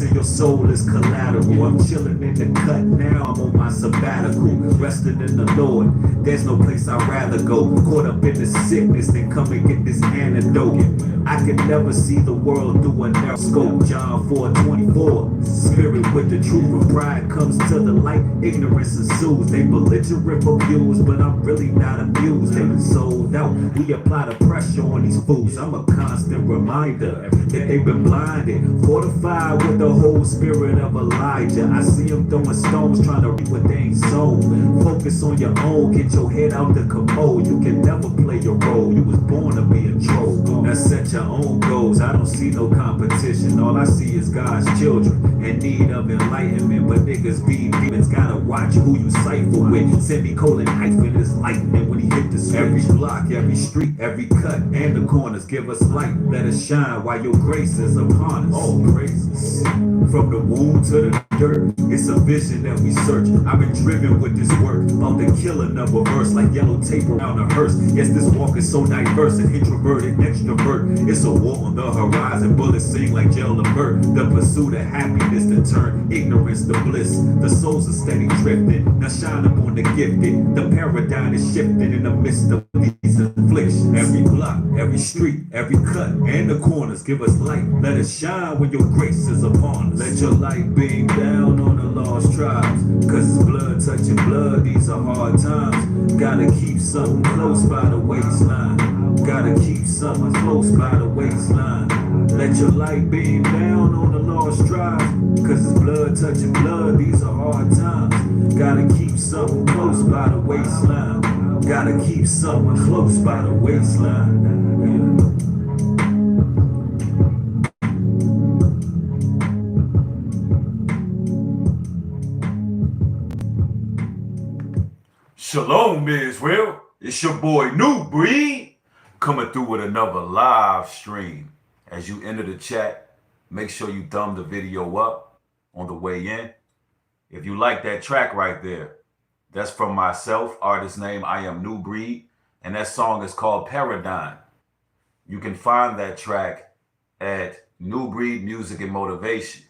drugs and your soul is collateral. I'm chilling in the cut now, I'm on my sabbatical, resting in the Lord. There's no place I'd rather go. Caught up in the sickness, then come and get this antidote. I can never see the world through a narrow scope. John 4:24. Spirit with the truth, when pride comes to the light, ignorance ensues. They belligerent for views, but I'm really not amused. They been sold out. We apply the pressure on these fools. I'm a constant reminder that they've been blinded, fortified with the whole spirit of Elijah. I see them throwing stones, trying to reap what they ain't sown. Focus on your own, get your head out the commode. You can never play your role. You was born to be a troll. Now set your own goals. I don't see no competition. All I see is God's children in need of enlightenment. But niggas be demons. Gotta watch who you cipher with. Semicolon hyphen is lightning when he hit the switch. Every block, every street, every cut, and the corners give us light. Let us shine while your grace is upon us. All praises. From the womb to the dirt, it's a vision that we search. I've been driven with this work, about the killing of a verse like yellow tape around a hearse. Yes, this walk is so diverse, an introverted extrovert. It's a war on the horizon, bullets sing like jail alert. The pursuit of happiness to turn ignorance to bliss. The souls are steady drifting, now shine upon the gifted. The paradigm is shifting in the midst of these afflictions. Every block, every street, every cut, and the corners give us light. Let us shine when your grace is upon us. Let your light beam down on the lost tribes, cause it's blood touching blood, these are hard times. Gotta keep something close by the waistline. Gotta keep something close by the waistline. Let your light beam down on the lost tribes, cause it's blood touching blood, these are hard times. Gotta keep something close by the waistline. Gotta keep something close by the waistline. Shalom, Israel. It's your boy New Breed coming through with another live stream. As you enter the chat, make sure you thumb the video up on the way in. If you like that track right there, that's from myself, artist name I Am New Breed, and that song is called Paradigm. You can find that track at New Breed Music and Motivation.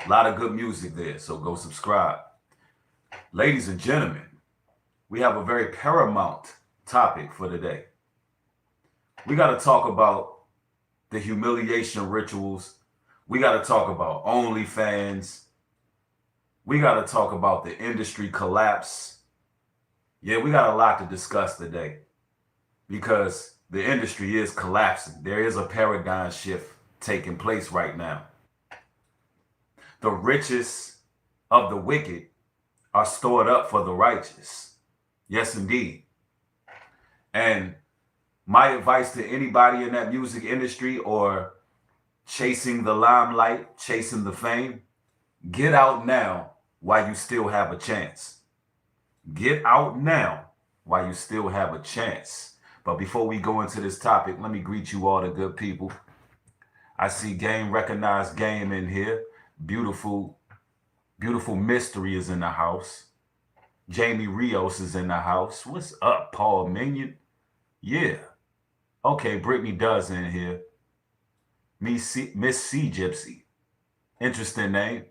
A lot of good music there, so go subscribe. Ladies and gentlemen, we have a very paramount topic for today. We got to talk about the humiliation rituals. We got to talk about OnlyFans. We got to talk about the industry collapse. Yeah, we got a lot to discuss today because the industry is collapsing. There is a paradigm shift taking place right now. The richest of the wicked are stored up for the righteous. Yes, indeed. And my advice to anybody in that music industry or chasing the limelight, chasing the fame, get out now while you still have a chance. Get out now while you still have a chance. But before we go into this topic, let me greet you all, the good people. I see Game Recognized Game in here. Beautiful, beautiful Mystery is in the house. Jamie Rios is in the house. What's up, Paul Minion? Yeah. Okay, Brittany Does in here. Miss C Gypsy. Interesting name.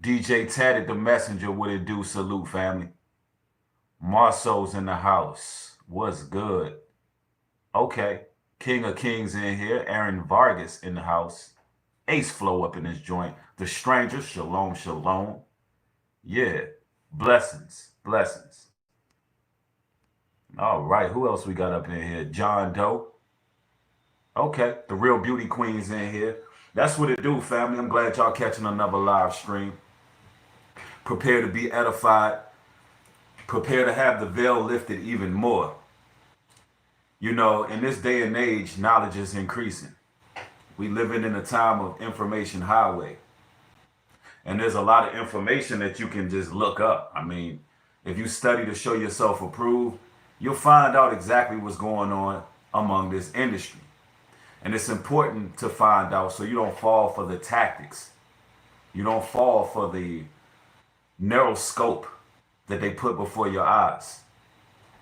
DJ Tatted the Messenger, what it do? Salute, family. Marceau's in the house. What's good? Okay. King of Kings in here. Aaron Vargas in the house. Ace Flow up in this joint. The Stranger, shalom, shalom. Yeah. Blessings. Blessings. All right, who else we got up in here? John Doe. Okay, the Real Beauty Queen's in here. That's what it do, family. I'm glad y'all catching another live stream. Prepare to be edified. Prepare to have the veil lifted even more. You know, in this day and age, knowledge is increasing. We living in a time of information highway. And there's a lot of information that you can just look up. I mean, if you study to show yourself approved, you'll find out exactly what's going on among this industry. And it's important to find out so you don't fall for the tactics. You don't fall for the narrow scope that they put before your eyes.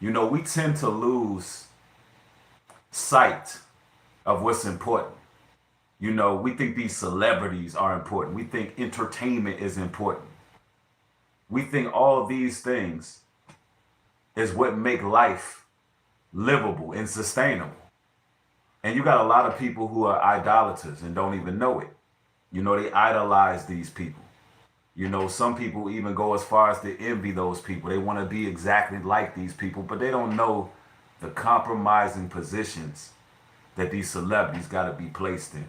You know, we tend to lose sight of what's important. You know, we think these celebrities are important. We think entertainment is important. We think all these things is what make life livable and sustainable. And you got a lot of people who are idolaters and don't even know it. You know, they idolize these people. You know, some people even go as far as to envy those people. They want to be exactly like these people, but they don't know the compromising positions that these celebrities got to be placed in.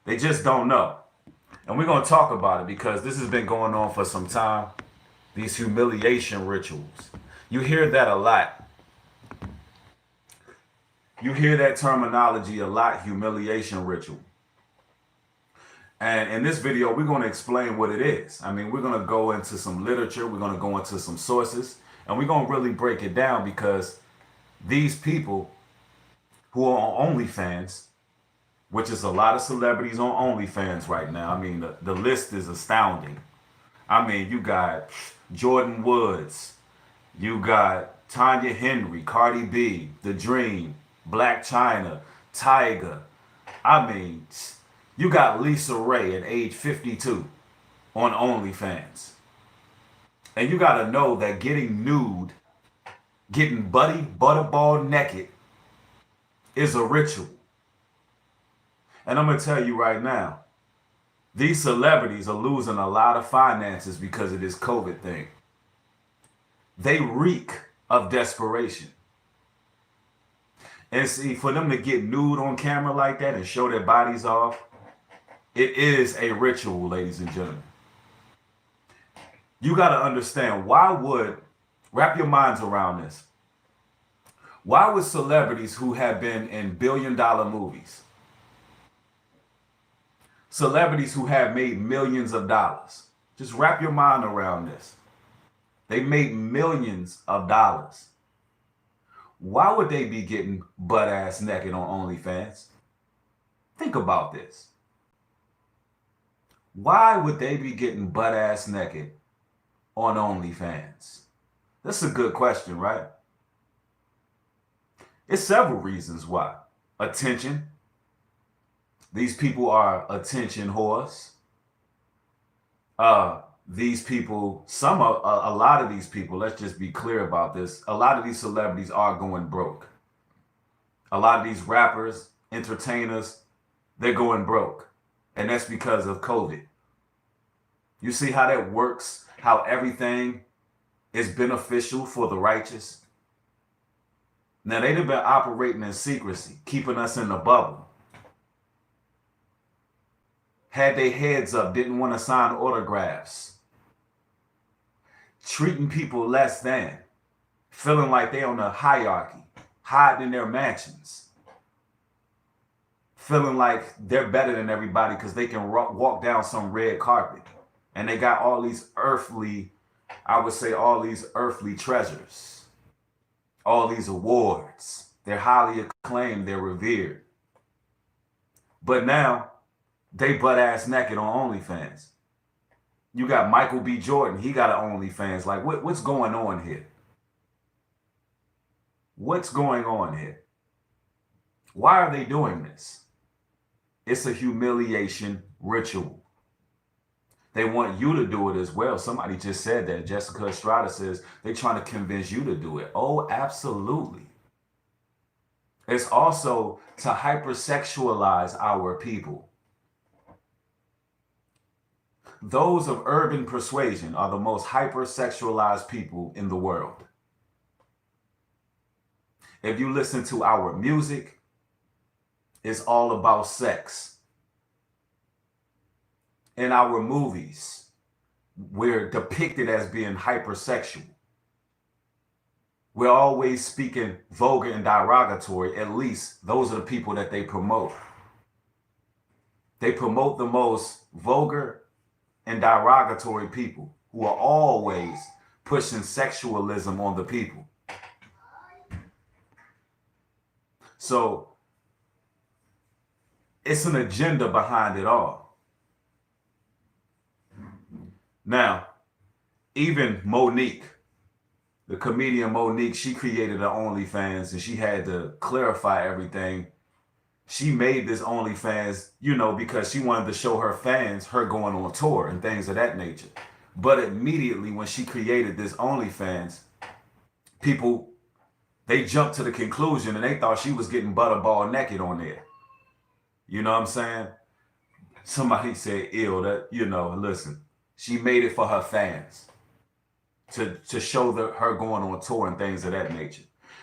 They just don't know. And we're going to talk about it because this has been going on for some time. These humiliation rituals. You hear that a lot. You hear that terminology a lot, humiliation ritual. And in this video, we're going to explain what it is. I mean, we're going to go into some literature. We're going to go into some sources. And we're going to really break it down because these people who are on OnlyFans, which is a lot of celebrities on OnlyFans right now. I mean, the list is astounding. I mean, you got Jordan Woods. You got Tanya Henry, Cardi B, The Dream, Black China, Tyga. I mean, you got Lisa Ray at age 52 on OnlyFans. And you got to know that getting nude, getting butterball naked is a ritual. And I'm going to tell you right now, these celebrities are losing a lot of finances because of this COVID thing. They reek of desperation. And see, for them to get nude on camera like that and show their bodies off, it is a ritual, ladies and gentlemen. You got to understand, wrap your minds around this. Why would celebrities who have been in billion-dollar movies, celebrities who have made millions of dollars, just wrap your mind around this. They made millions of dollars. Why would they be getting butt-ass naked on OnlyFans? Think about this. Why would they be getting butt-ass naked on OnlyFans? That's a good question, right? It's several reasons why. Attention. These people are attention whores. These people, a lot of these people, let's just be clear about this. A lot of these celebrities are going broke. A lot of these rappers, entertainers, they're going broke. And that's because of COVID. You see how that works? How everything is beneficial for the righteous? Now, they've been operating in secrecy, keeping us in the bubble. Had their heads up, didn't want to sign autographs. Treating people less than. Feeling like they're on a hierarchy. Hiding in their mansions. Feeling like they're better than everybody because they can walk down some red carpet. And they got all these earthly, I would say all these earthly treasures. All these awards. They're highly acclaimed. They're revered. But now, they butt-ass naked on OnlyFans. You got Michael B. Jordan. He got an OnlyFans. Like, what's going on here? What's going on here? Why are they doing this? It's a humiliation ritual. They want you to do it as well. Somebody just said that. Jessica Estrada says they're trying to convince you to do it. Oh, absolutely. It's also to hypersexualize our people. Those of urban persuasion are the most hypersexualized people in the world. If you listen to our music, it's all about sex. In our movies, we're depicted as being hypersexual. We're always speaking vulgar and derogatory. At least those are the people that they promote. They promote the most vulgar and derogatory people who are always pushing sexualism on the people. So it's an agenda behind it all. Now, even Monique, the comedian Monique, she created her OnlyFans and she had to clarify everything she made this OnlyFans, you know, because she wanted to show her fans her going on tour and things of that nature. But immediately when she created this OnlyFans, people, they jumped to the conclusion and they thought she was getting butterball naked on there. You know what I'm saying? Somebody said, ill, that, you know, listen, she made it for her fans to show her going on tour and things of that nature.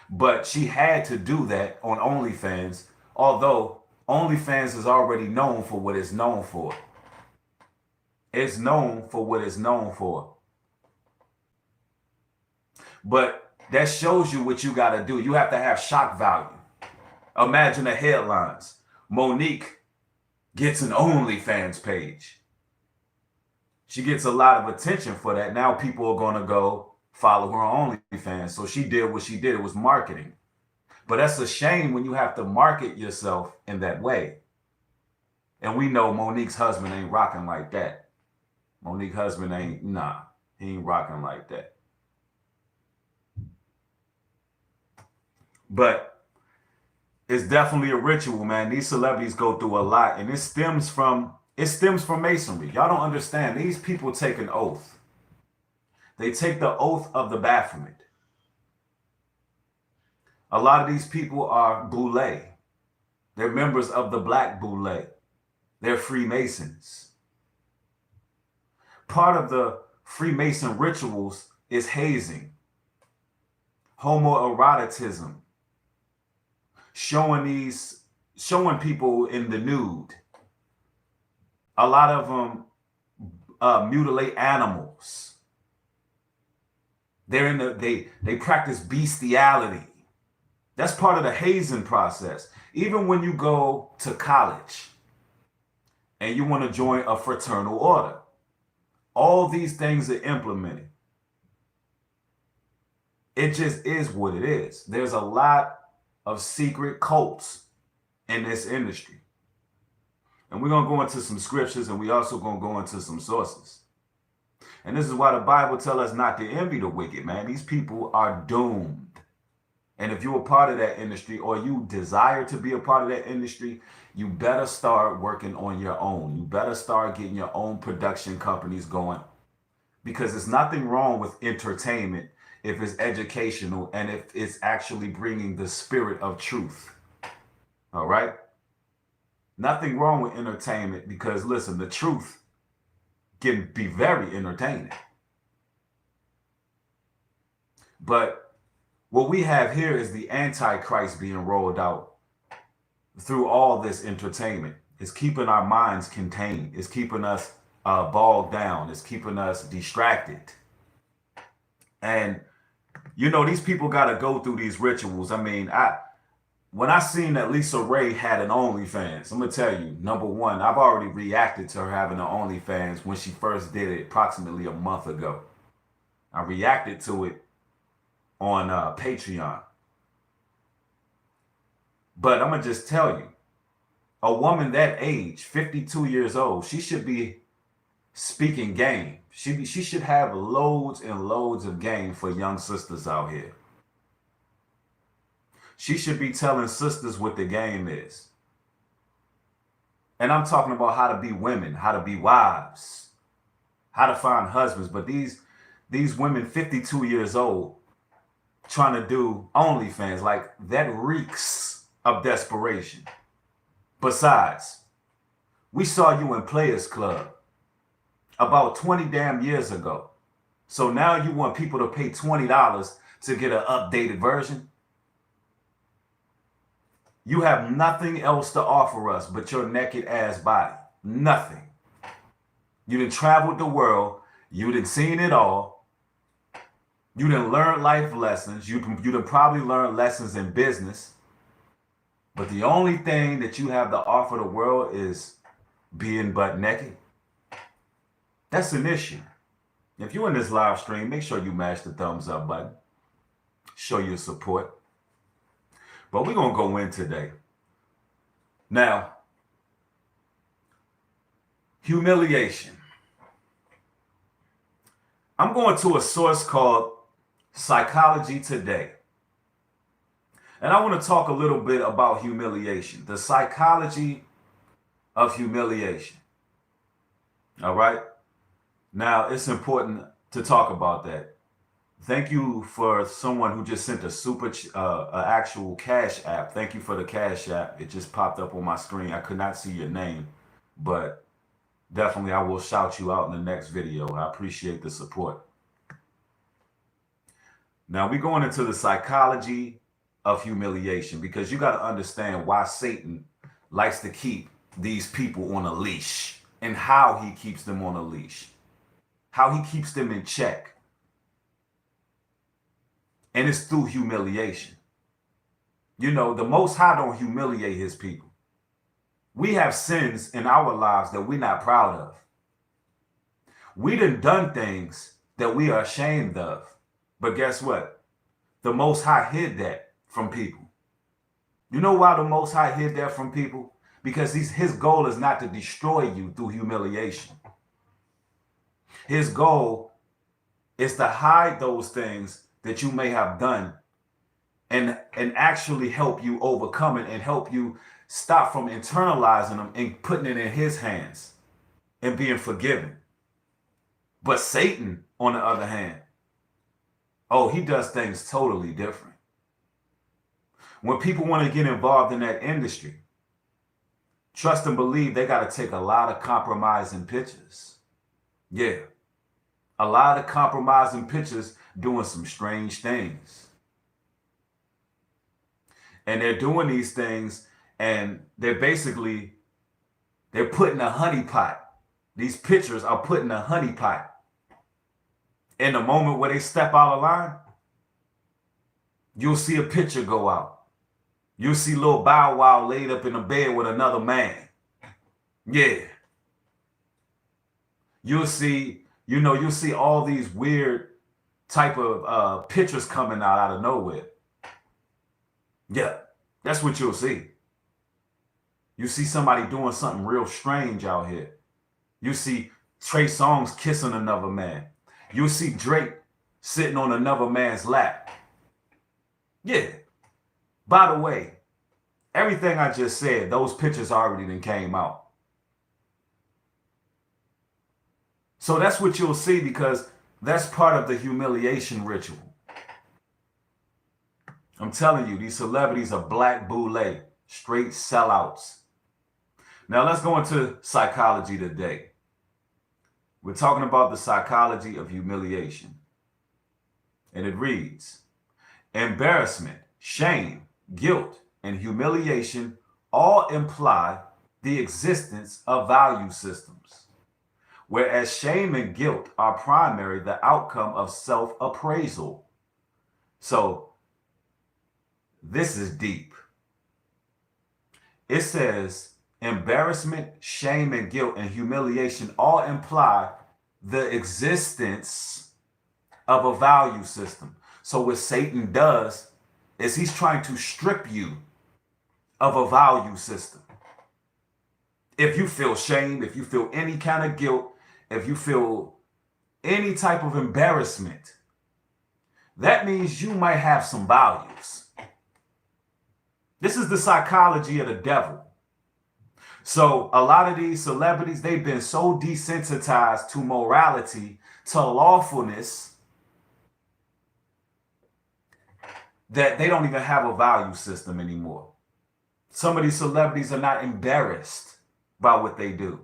But she had to do that on OnlyFans, although OnlyFans is already known for what it's known for. It's known for what it's known for. But that shows you what you got to do. You have to have shock value. Imagine the headlines. Monique gets an OnlyFans page. She gets a lot of attention for that. Now people are going to go follow her on OnlyFans. So she did what she did. It was marketing. But that's a shame when you have to market yourself in that way. And we know Monique's husband ain't rocking like that. Monique's husband ain't, nah, he ain't rocking like that. But it's definitely a ritual, man. These celebrities go through a lot, and it stems from masonry. Y'all don't understand. These people take an oath. They take the oath of the Baphomet. A lot of these people are Boule. They're members of the Black Boule. They're Freemasons. Part of the Freemason rituals is hazing, homoeroticism, showing people in the nude. A lot of them mutilate animals. They practice bestiality. That's part of the hazing process. Even when you go to college and you want to join a fraternal order, all these things are implemented. It just is what it is. There's a lot of secret cults in this industry. And we're going to go into some scriptures, and we also going to go into some sources. And this is why the Bible tells us not to envy the wicked, man. These people are doomed. And if you're a part of that industry, or you desire to be a part of that industry, you better start working on your own. You better start getting your own production companies going, because there's nothing wrong with entertainment if it's educational and if it's actually bringing the spirit of truth. All right? Nothing wrong with entertainment, because listen, the truth can be very entertaining. But what we have here is the Antichrist being rolled out through all this entertainment. It's keeping our minds contained. It's keeping us bogged down. It's keeping us distracted. And, you know, these people got to go through these rituals. I mean, when I seen that Lisa Ray had an OnlyFans, I'm going to tell you, number one, I've already reacted to her having an OnlyFans when she first did it approximately a month ago. I reacted to it on Patreon. But I'm going to just tell you, a woman that age, 52 years old, she should be speaking game. She should have loads and loads of game for young sisters out here. She should be telling sisters what the game is. And I'm talking about how to be women, how to be wives, how to find husbands. But these women, 52 years old, trying to do OnlyFans, like, that reeks of desperation. Besides, we saw you in Players Club about 20 damn years ago. So now you want people to pay $20 to get an updated version? You have nothing else to offer us but your naked ass body. Nothing. You done traveled the world. You done seen it all. You done learned life lessons. You done probably learned lessons in business. But the only thing that you have to offer the world is being butt naked. That's an issue. If you're in this live stream, make sure you mash the thumbs up button. Show your support. But we're going to go in today. Now, humiliation. I'm going to a source called Psychology Today. And I want to talk a little bit about humiliation, the psychology of humiliation. All right. Now, it's important to talk about that. Thank you for someone who just sent a actual Cash App. Thank you for the Cash App. It just popped up on my screen. I could not see your name, but definitely I will shout you out in the next video. I appreciate the support. Now we're going into the psychology of humiliation, because you got to understand why Satan likes to keep these people on a leash and how he keeps them on a leash, how he keeps them in check. And it's through humiliation. You know, the Most High don't humiliate his people. We have sins in our lives that we're not proud of. We done things that we are ashamed of. But guess what? The Most High hid that from people. You know why the Most High hid that from people? Because his goal is not to destroy you through humiliation. His goal is to hide those things that you may have done and actually help you overcome it and help you stop from internalizing them and putting it in his hands and being forgiven. But Satan, on the other hand, oh, he does things totally different. When people want to get involved in that industry, trust and believe they got to take a lot of compromising pictures. Yeah, a lot of compromising pictures doing some strange things. And they're doing these things and they're putting a honeypot. These pictures are putting a honeypot. In the moment where they step out of line, you'll see a picture go out. You'll see little Bow Wow laid up in a bed with another man. Yeah. You'll see all these weird type of pictures coming out of nowhere. Yeah, that's what you'll see. You see somebody doing something real strange out here. You see Trey Songz kissing another man. You'll see Drake sitting on another man's lap. Yeah. By the way, everything I just said, those pictures already then came out. So that's what you'll see, because that's part of the humiliation ritual. I'm telling you, these celebrities are black boule, straight sellouts. Now let's go into psychology today. We're talking about the psychology of humiliation. And it reads, embarrassment, shame, guilt, and humiliation all imply the existence of value systems. Whereas shame and guilt are primarily the outcome of self-appraisal. So this is deep. It says embarrassment, shame, and guilt and humiliation all imply the existence of a value system. So what Satan does is he's trying to strip you of a value system. If you feel shame, if you feel any kind of guilt, if you feel any type of embarrassment, that means you might have some values. This is the psychology of the devil. So a lot of these celebrities, they've been so desensitized to morality, to lawfulness, that they don't even have a value system anymore. Some of these celebrities are not embarrassed by what they do.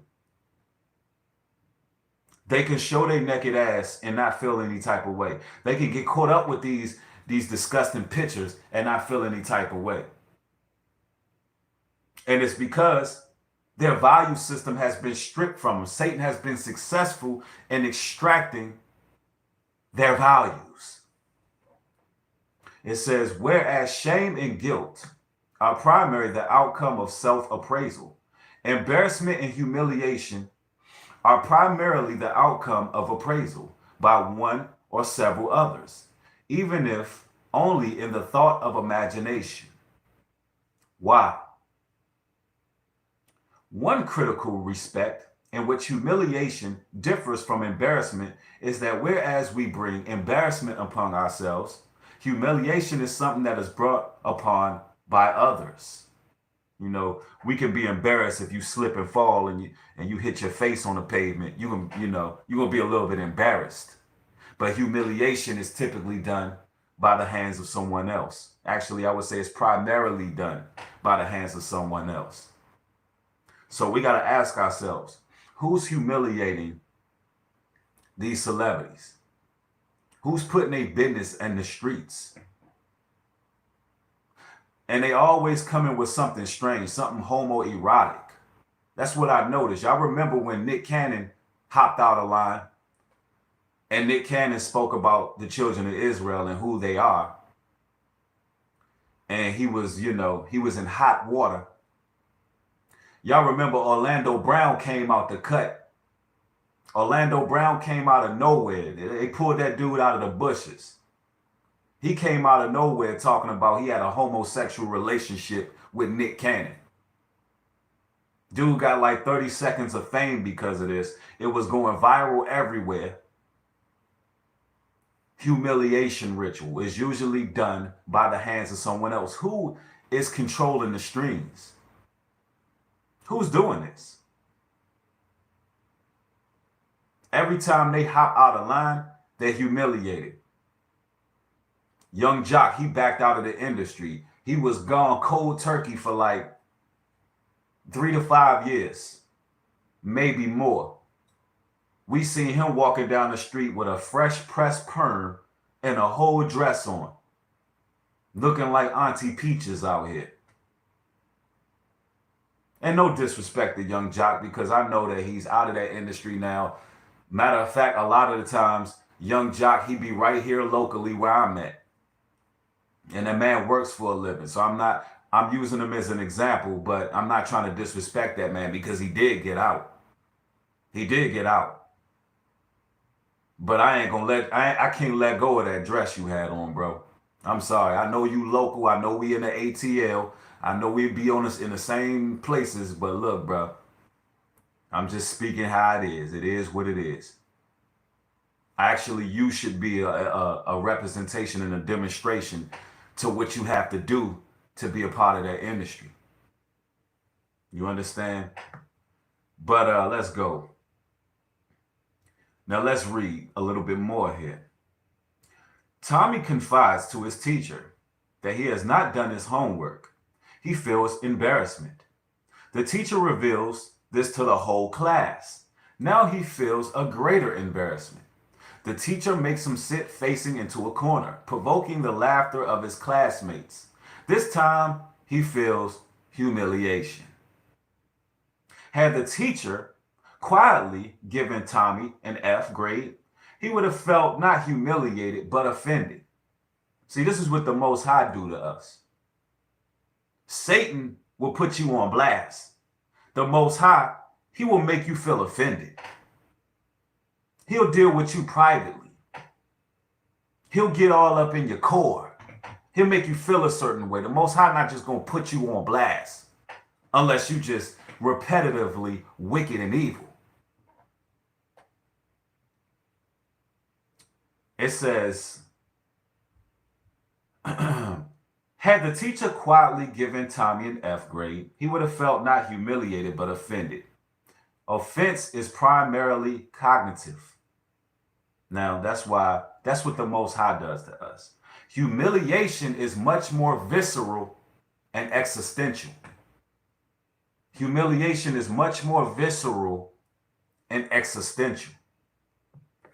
They can show their naked ass and not feel any type of way. They can get caught up with these disgusting pictures and not feel any type of way. And it's because their value system has been stripped from them. Satan has been successful in extracting their values. It says, whereas shame and guilt are primarily the outcome of self-appraisal, embarrassment and humiliation are primarily the outcome of appraisal by one or several others, even if only in the thought of imagination. Why? One critical respect in which humiliation differs from embarrassment is that whereas we bring embarrassment upon ourselves, Humiliation is something that is brought upon by others. You know, we can be embarrassed if you slip and fall and you hit your face on the pavement. You're gonna be a little bit embarrassed. But humiliation is typically done by the hands of someone else. Actually, I would say it's primarily done by the hands of someone else. So we got to ask ourselves, who's humiliating these celebrities? Who's putting their business in the streets? And they always come in with something strange, something homoerotic. That's what I noticed. Y'all remember when Nick Cannon hopped out of line and Nick Cannon spoke about the children of Israel and who they are. And he was, he was in hot water. Y'all remember Orlando Brown came out the cut. Orlando Brown came out of nowhere. They pulled that dude out of the bushes. He came out of nowhere talking about he had a homosexual relationship with Nick Cannon. Dude got like 30 seconds of fame because of this. It was going viral everywhere. Humiliation ritual is usually done by the hands of someone else. Who is controlling the strings? Who's doing this? Every time they hop out of line, they're humiliated. Young Jock, he backed out of the industry. He was gone cold turkey for like 3 to 5 years, maybe more. We seen him walking down the street with a fresh pressed perm and a whole dress on, looking like Auntie Peaches out here. And no disrespect to Young Jock, because I know that he's out of that industry now. Matter of fact, a lot of the times, Young Jock, he be right here locally where I'm at. And that man works for a living. So I'm using him as an example, but I'm not trying to disrespect that man because he did get out. He did get out. But I can't let go of that dress you had on, bro. I'm sorry. I know you local. I know we in the ATL. I know we be on us in the same places, but look, bro, I'm just speaking how it is. It is what it is. Actually, you should be a representation and a demonstration to what you have to do to be a part of that industry. You understand? But let's go. Now let's read a little bit more here. Tommy confides to his teacher that he has not done his homework. He feels embarrassment. The teacher reveals this to the whole class. Now he feels a greater embarrassment. The teacher makes him sit facing into a corner, provoking the laughter of his classmates. This time, he feels humiliation. Had the teacher quietly given Tommy an F grade, he would have felt not humiliated, but offended. See, this is what the Most High do to us. Satan will put you on blast. The Most High, he will make you feel offended. He'll deal with you privately. He'll get all up in your core. He'll make you feel a certain way. The Most High not just going to put you on blast unless you just repetitively wicked and evil. It says, had the teacher quietly given Tommy an F grade, he would have felt not humiliated but offended. Offense is primarily cognitive. Now, that's what the Most High does to us. Humiliation is much more visceral and existential. Humiliation is much more visceral and existential.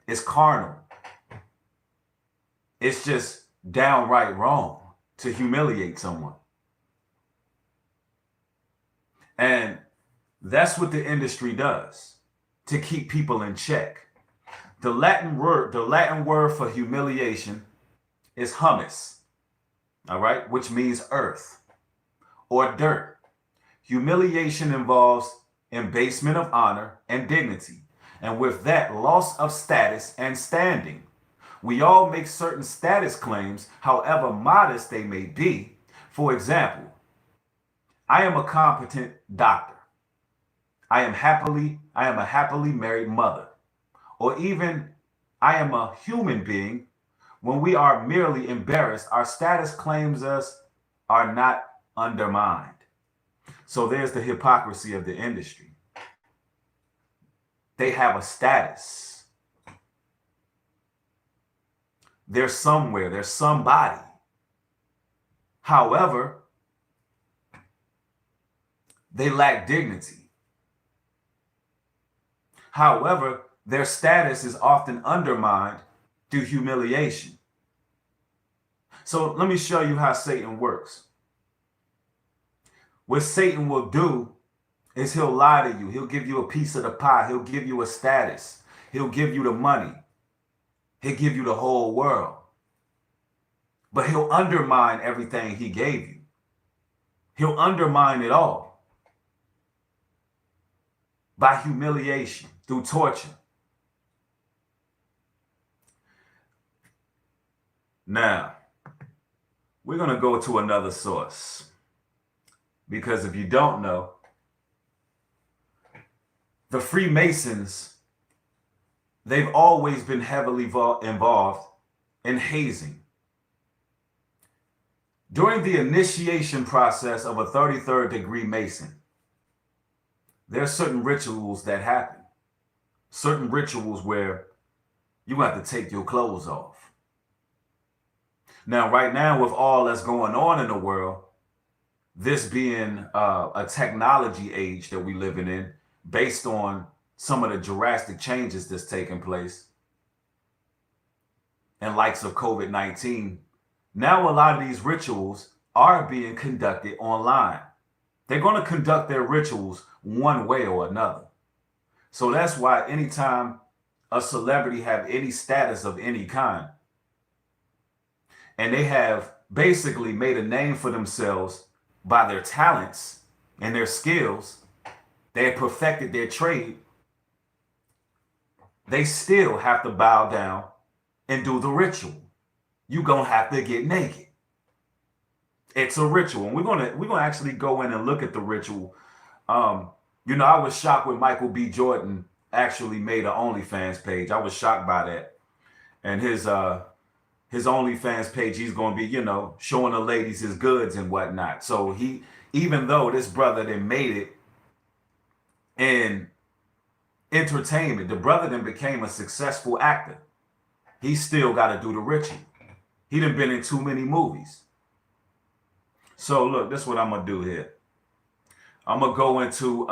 It's carnal. It's just downright wrong to humiliate someone. And that's what the industry does to keep people in check. The Latin word for humiliation is humus, all right, which means earth or dirt. Humiliation involves abasement of honor and dignity, and with that, loss of status and standing. We all make certain status claims, however modest they may be. For example, I am a competent doctor. I am a happily married mother. Or even I am a human being When we are merely embarrassed, our status claims us are not undermined. So there's the hypocrisy of the industry. They have a status. They're somewhere, they're somebody. However, they lack dignity. However, their status is often undermined through humiliation. So let me show you how Satan works. What Satan will do is he'll lie to you. He'll give you a piece of the pie. He'll give you a status. He'll give you the money. He'll give you the whole world. But he'll undermine everything he gave you. He'll undermine it all by humiliation, through torture. Now, we're going to go to another source. Because if you don't know, the Freemasons, they've always been heavily involved in hazing. During the initiation process of a 33rd degree Mason, there are certain rituals that happen. Certain rituals where you have to take your clothes off. Now, right now, with all that's going on in the world, this being a technology age that we living in, based on some of the drastic changes that's taking place, and likes of COVID-19, now a lot of these rituals are being conducted online. They're going to conduct their rituals one way or another. So that's why anytime a celebrity have any status of any kind, and they have basically made a name for themselves by their talents and their skills, they have perfected their trade, they still have to bow down and do the ritual. You're gonna have to get naked. It's a ritual, and we're gonna actually go in and look at the ritual. You know, I was shocked when Michael B. Jordan actually made an OnlyFans page. I was shocked by that, and his OnlyFans page, he's gonna be, you know, showing the ladies his goods and whatnot. So he, even though this brother then made it in entertainment, the brother then became a successful actor, he still got to do the ritual. He done been in too many movies. So look, this is what I'm gonna do here. I'm gonna go into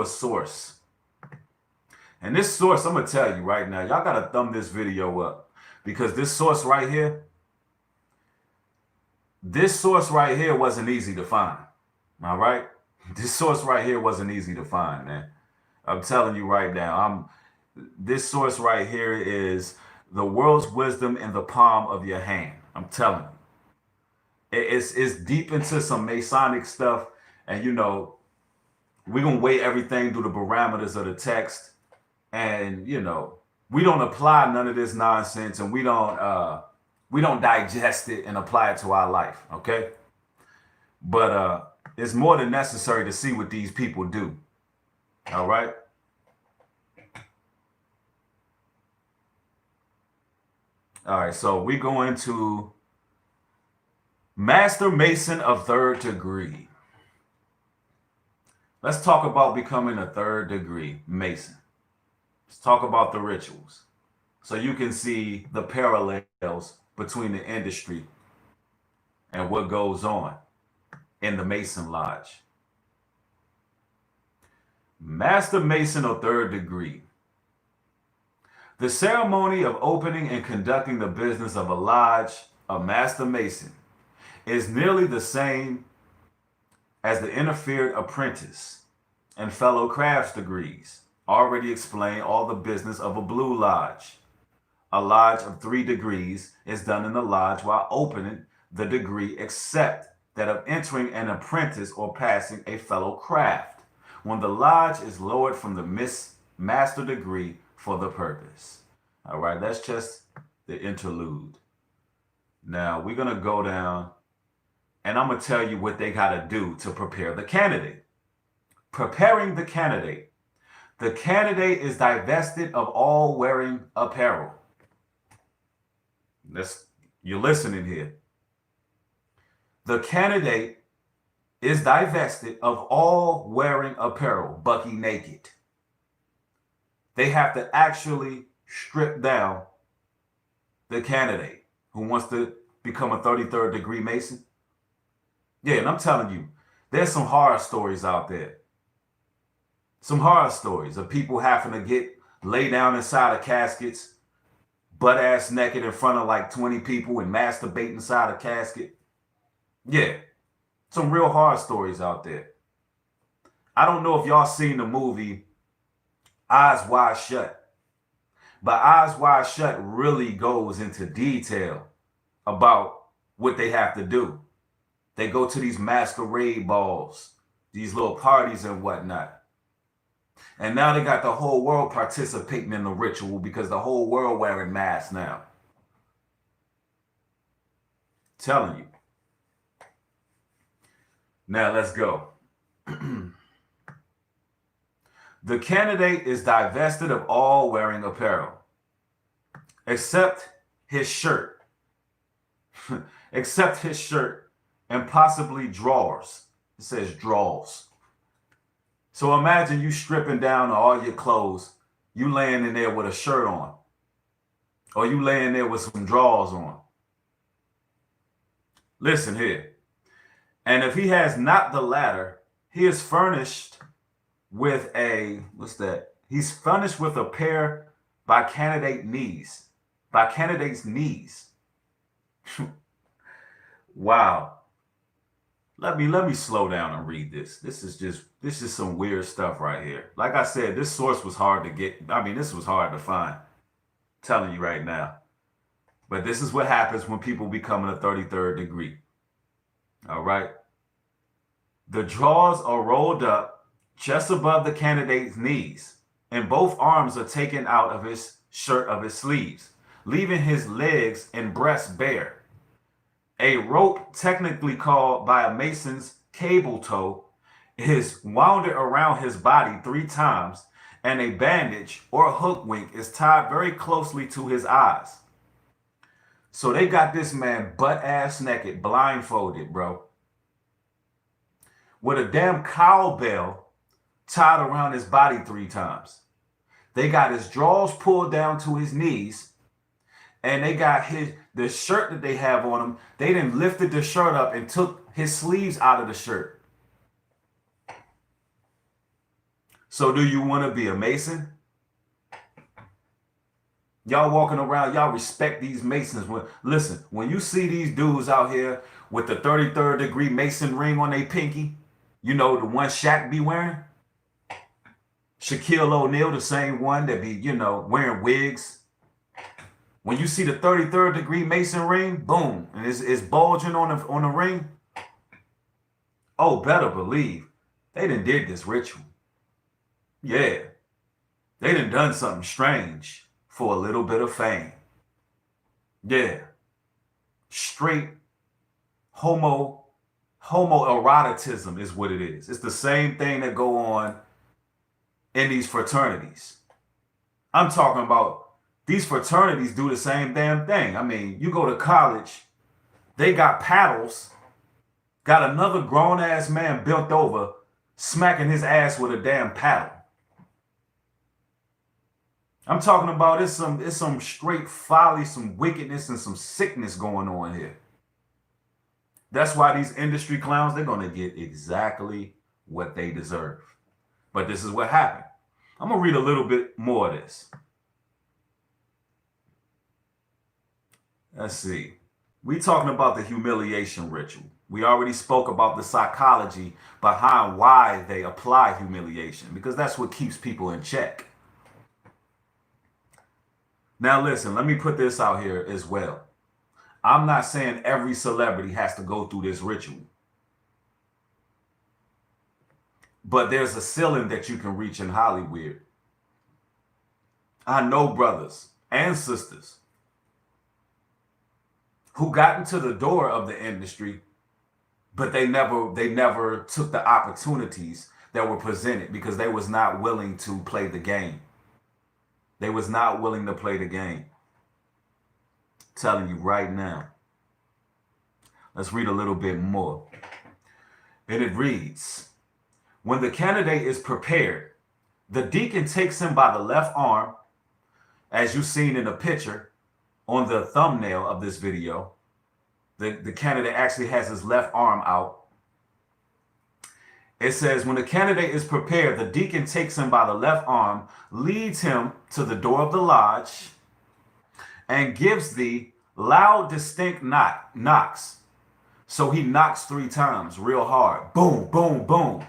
a source. And this source, I'm gonna tell you right now, y'all gotta thumb this video up, because this source right here wasn't easy to find. All right? This source right here wasn't easy to find, man. I'm telling you right now. This source right here is the world's wisdom in the palm of your hand. I'm telling you. It's deep into some Masonic stuff, and you know, we're gonna weigh everything through the parameters of the text, and you know, we don't apply none of this nonsense, and we don't digest it and apply it to our life, okay? But it's more than necessary to see what these people do. All right? All right, so we go into Master Mason of third degree. Let's talk about becoming a third degree Mason. Let's talk about the rituals, so you can see the parallels between the industry and what goes on in the Mason Lodge. Master Mason of third degree. The ceremony of opening and conducting the business of a lodge, a Master Mason, is nearly the same as the interfered apprentice and fellow crafts degrees. Already explained all the business of a blue lodge. A lodge of 3 degrees is done in the lodge while opening the degree, except that of entering an apprentice or passing a fellow craft, when the lodge is lowered from the master degree for the purpose. All right, that's just the interlude. Now we're gonna go down, and I'm gonna tell you what they gotta do to prepare the candidate. Preparing the candidate. The candidate is divested of all wearing apparel. You're listening here. The candidate is divested of all wearing apparel, bucky naked. They have to actually strip down the candidate who wants to become a 33rd degree Mason. Yeah, and I'm telling you, there's some horror stories out there. Some horror stories of people having to lay down inside of caskets, butt ass naked in front of like 20 people and masturbate inside a casket. Yeah, some real horror stories out there. I don't know if y'all seen the movie Eyes Wide Shut, but Eyes Wide Shut really goes into detail about what they have to do. They go to these masquerade balls, these little parties and whatnot. And now they got the whole world participating in the ritual because the whole world wearing masks now. Telling you. Now let's go. The candidate is divested of all wearing apparel, except his shirt. Except his shirt and possibly drawers. It says drawers. So imagine you stripping down all your clothes, you laying in there with a shirt on, or you laying there with some drawers on. Listen here. And if he has not the latter, he is furnished with He's furnished with a pair by candidate's knees. Wow. Let me slow down and read this. This is some weird stuff right here. Like I said, this source was hard to get. I mean, this was hard to find. I'm telling you right now. But this is what happens when people become in a 33rd degree. All right. The drawers are rolled up just above the candidate's knees, and both arms are taken out of his shirt of his sleeves, leaving his legs and breast bare. A rope, technically called by a Mason's cable tow, is wound around his body 3 times, and a bandage or hook wink is tied very closely to his eyes. So they got this man butt ass naked, blindfolded, bro, with a damn cowbell tied around his body 3 times. They got his drawers pulled down to his knees, and they got the shirt that they have on him. They then lifted the shirt up and took his sleeves out of the shirt. So do you want to be a Mason? Y'all walking around, y'all respect these Masons. Listen, when you see these dudes out here with the 33rd degree Mason ring on their pinky, you know, the one Shaq be wearing? Shaquille O'Neal, the same one that be, you know, wearing wigs. When you see the 33rd degree Mason ring, boom, and it's bulging on the ring. Oh, better believe they done did this ritual. Yeah, they done something strange for a little bit of fame. Yeah, straight homoeroticism is what it is. It's the same thing that go on in these fraternities. I'm talking about these fraternities do the same damn thing. I mean, you go to college, they got paddles, got another grown-ass man bent over, smacking his ass with a damn paddle. I'm talking about it's some straight folly, some wickedness, and some sickness going on here. That's why these industry clowns, they're going to get exactly what they deserve. But this is what happened. I'm going to read a little bit more of this. Let's see. We talking about the humiliation ritual. We already spoke about the psychology behind why they apply humiliation, because that's what keeps people in check. Now listen, let me put this out here as well. I'm not saying every celebrity has to go through this ritual, but there's a ceiling that you can reach in Hollywood. I know brothers and sisters who got into the door of the industry, but they never took the opportunities that were presented because they was not willing to play the game. They was not willing to play the game. I'm telling you right now. Let's read a little bit more. And it reads, when the candidate is prepared, the deacon takes him by the left arm, as you've seen in the picture on the thumbnail of this video. The candidate actually has his left arm out. It says, when the candidate is prepared, the deacon takes him by the left arm, leads him to the door of the lodge, and gives the loud, distinct knocks. So he knocks 3 times real hard. Boom, boom, boom.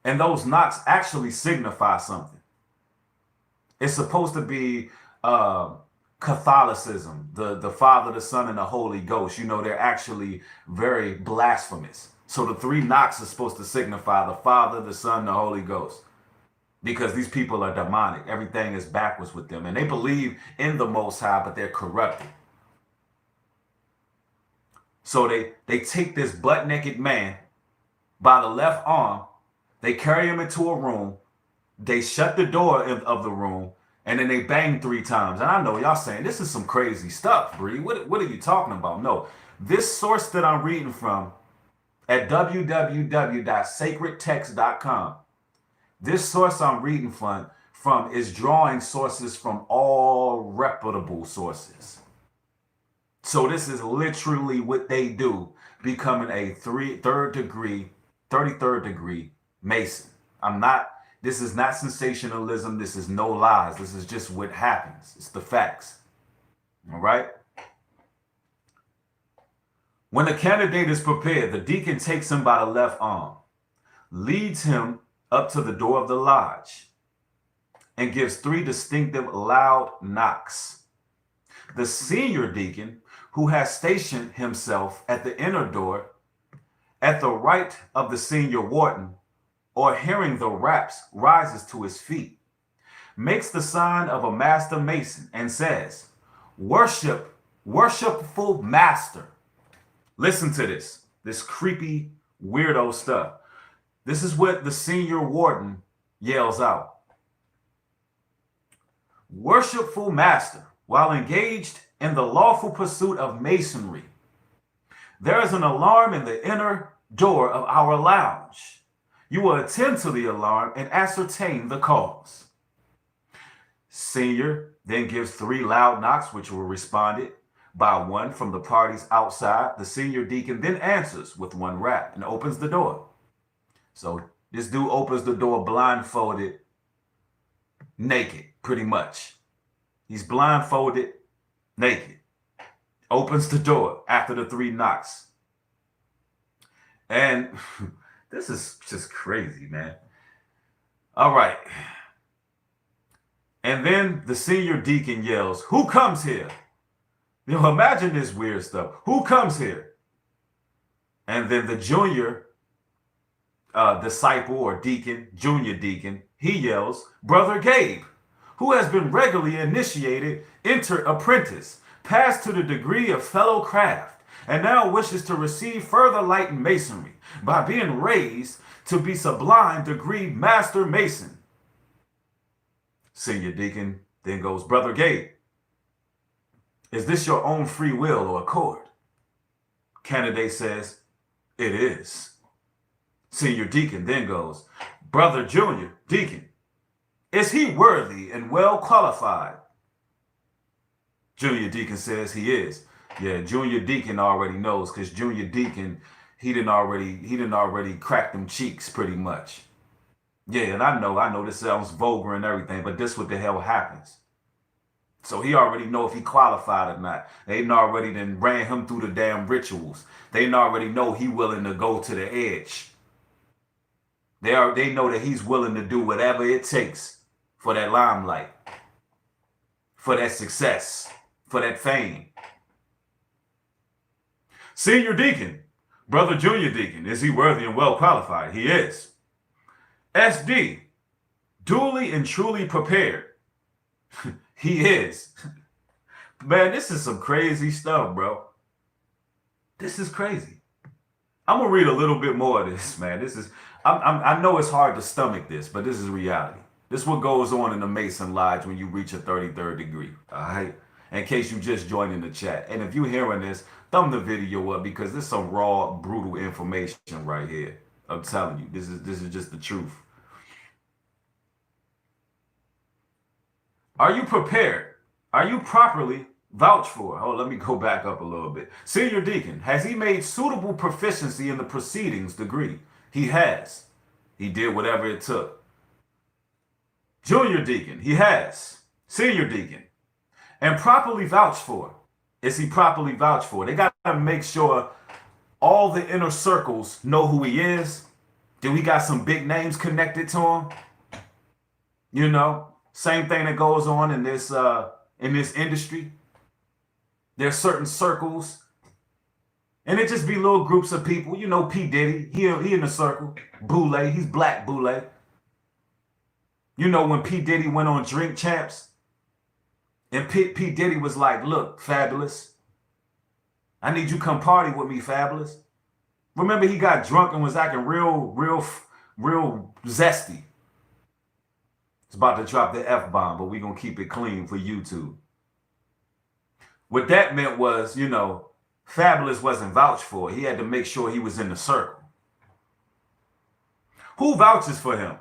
And those knocks actually signify something. It's supposed to be Catholicism, the Father, the Son, and the Holy Ghost. You know, they're actually very blasphemous. So the 3 knocks are supposed to signify the Father, the Son, the Holy Ghost. Because these people are demonic. Everything is backwards with them. And they believe in the Most High, but they're corrupted. So they take this butt-naked man by the left arm. They carry him into a room. They shut the door of the room. And then they bang 3 times. And I know y'all saying, this is some crazy stuff, Bree. What are you talking about? No. This source that I'm reading from at www.sacredtext.com, this source I'm reading from is drawing sources from all reputable sources. So this is literally what they do, becoming a 33rd degree Mason. This is not sensationalism. This is no lies. This is just what happens. It's the facts. All right. When the candidate is prepared, the deacon takes him by the left arm, leads him up to the door of the lodge, and gives 3 distinctive loud knocks. The senior deacon, who has stationed himself at the inner door, at the right of the senior warden, or hearing the raps, rises to his feet, makes the sign of a master mason, and says, worshipful master. Listen to this creepy, weirdo stuff. This is what the senior warden yells out. Worshipful master, while engaged in the lawful pursuit of masonry, there is an alarm in the inner door of our lounge. You will attend to the alarm and ascertain the cause. Senior then gives 3 loud knocks, which were responded by 1 from the parties outside. The senior deacon then answers with 1 rap and opens the door. So this dude opens the door blindfolded, naked, pretty much. He's blindfolded, naked. Opens the door after the 3 knocks. And this is just crazy, man. All right. And then the senior deacon yells, who comes here? You know, imagine this weird stuff. Who comes here? And then the junior disciple or deacon, junior deacon, he yells, Brother Gabe, who has been regularly initiated, entered apprentice, passed to the degree of fellow craft, and now wishes to receive further light in masonry by being raised to be sublime degree master mason. Senior deacon then goes, Brother Gabe, is this your own free will or accord? Candidate says, it is. Senior deacon then goes, Brother junior deacon, is he worthy and well qualified? Junior deacon says he is. Yeah, junior deacon already knows, because junior deacon, he didn't already crack them cheeks pretty much. Yeah, and I know this sounds vulgar and everything, but this what the hell happens. So he already know if he qualified or not. They already done ran him through the damn rituals. They already know he willing to go to the edge. They know that he's willing to do whatever it takes for that limelight, for that success, for that fame. Senior deacon, brother junior deacon, is he worthy and well qualified? He is. SD, duly and truly prepared. He is. Man, this is some crazy stuff, bro. This is crazy. I'm gonna read a little bit more of this, man. This is I know it's hard to stomach this, but this is reality. This is what goes on in the Mason Lodge when you reach a 33rd degree. All right. In case you just joined in the chat, and if you're hearing this, thumb the video up because this is some raw, brutal information right here. I'm telling you, this is just the truth. Are you prepared? Are you properly vouched for? Oh, let me go back up a little bit. Senior Deacon, has he made suitable proficiency in the proceedings degree? He has. He did whatever it took. Junior Deacon, he has. Senior Deacon, and properly vouched for. Is he properly vouched for? They got to make sure all the inner circles know who he is. Do we got some big names connected to him? You know, same thing that goes on in this industry. There's certain circles, and it just be little groups of people. You know, P. Diddy, he in the circle. Boule, he's Black Boule. You know, when P. Diddy went on Drink Champs, and P. Diddy was like, look, Fabulous, I need you to come party with me, Fabulous. Remember, he got drunk and was acting real zesty. It's about to drop the F-bomb, but we're going to keep it clean for YouTube. What that meant was, you know, Fabulous wasn't vouched for. He had to make sure he was in the circle. Who vouches for him?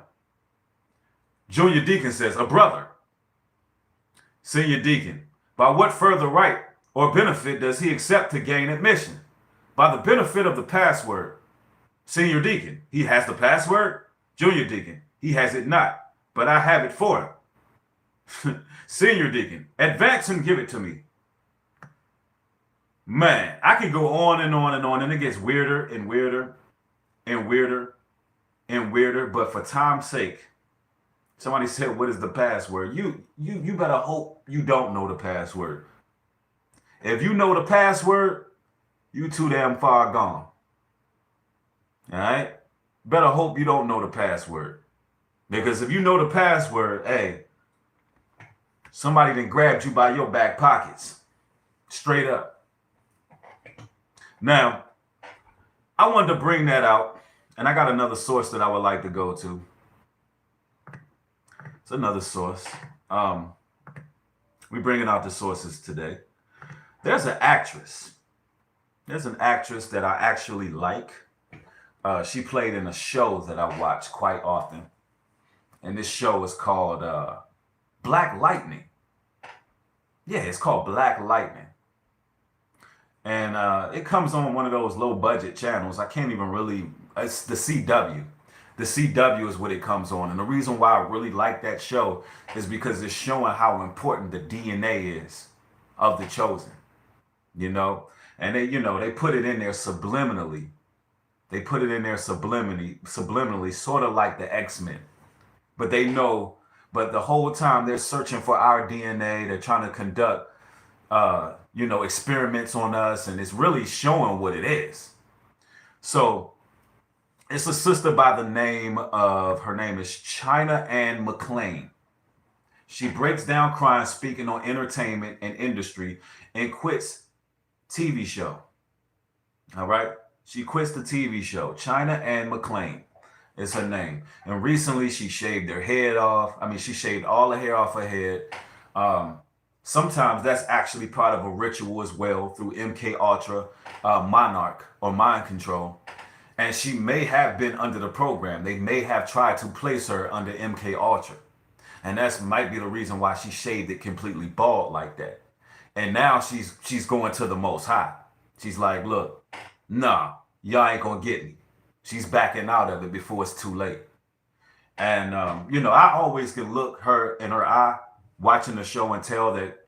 Junior Deacon says, a brother. Senior Deacon, by what further right or benefit does he accept to gain admission? By the benefit of the password. Senior Deacon, he has the password. Junior Deacon, he has it not, but I have it for him. Senior Deacon, advance and give it to me. Man, I could go on and on and on, and it gets weirder and weirder and weirder and weirder. But for time's sake, somebody said, what is the password? You better hope you don't know the password. If you know the password, you too damn far gone. All right? Better hope you don't know the password. Because if you know the password, hey, somebody then grabbed you by your back pockets. Straight up. Now, I wanted to bring that out, and I got another source that I would like to go to. It's another source. We're bringing out the sources today. There's an actress. There's an actress that I actually like. She played in a show that I watch quite often. And this show is called Black Lightning. Yeah, it's called Black Lightning. And it comes on one of those low budget channels. I can't even really, it's the CW. The CW is what it comes on. And the reason why I really like that show is because it's showing how important the DNA is of the chosen, you know? And they, you know, they put it in there subliminally. They put it in there subliminally, sort of like the X-Men. But they know, but the whole time they're searching for our DNA. They're trying to conduct, you know, experiments on us. And it's really showing what it is. So it's a sister by the name of, her name is China Ann McClain. She breaks down crime, speaking on entertainment and industry, and quits TV show. All right. She quits the TV show. China Ann McClain is her name. And recently she shaved her head off. I mean, she shaved all the hair off her head. Sometimes that's actually part of a ritual as well through MK Ultra, Monarch or mind control. And she may have been under the program. They may have tried to place her under MK Ultra. And that might be the reason why she shaved it completely bald like that. And now she's going to the Most High. She's like, look, nah, y'all ain't gonna get me. She's backing out of it before it's too late. And, you know, I always can look her in her eye watching the show and tell that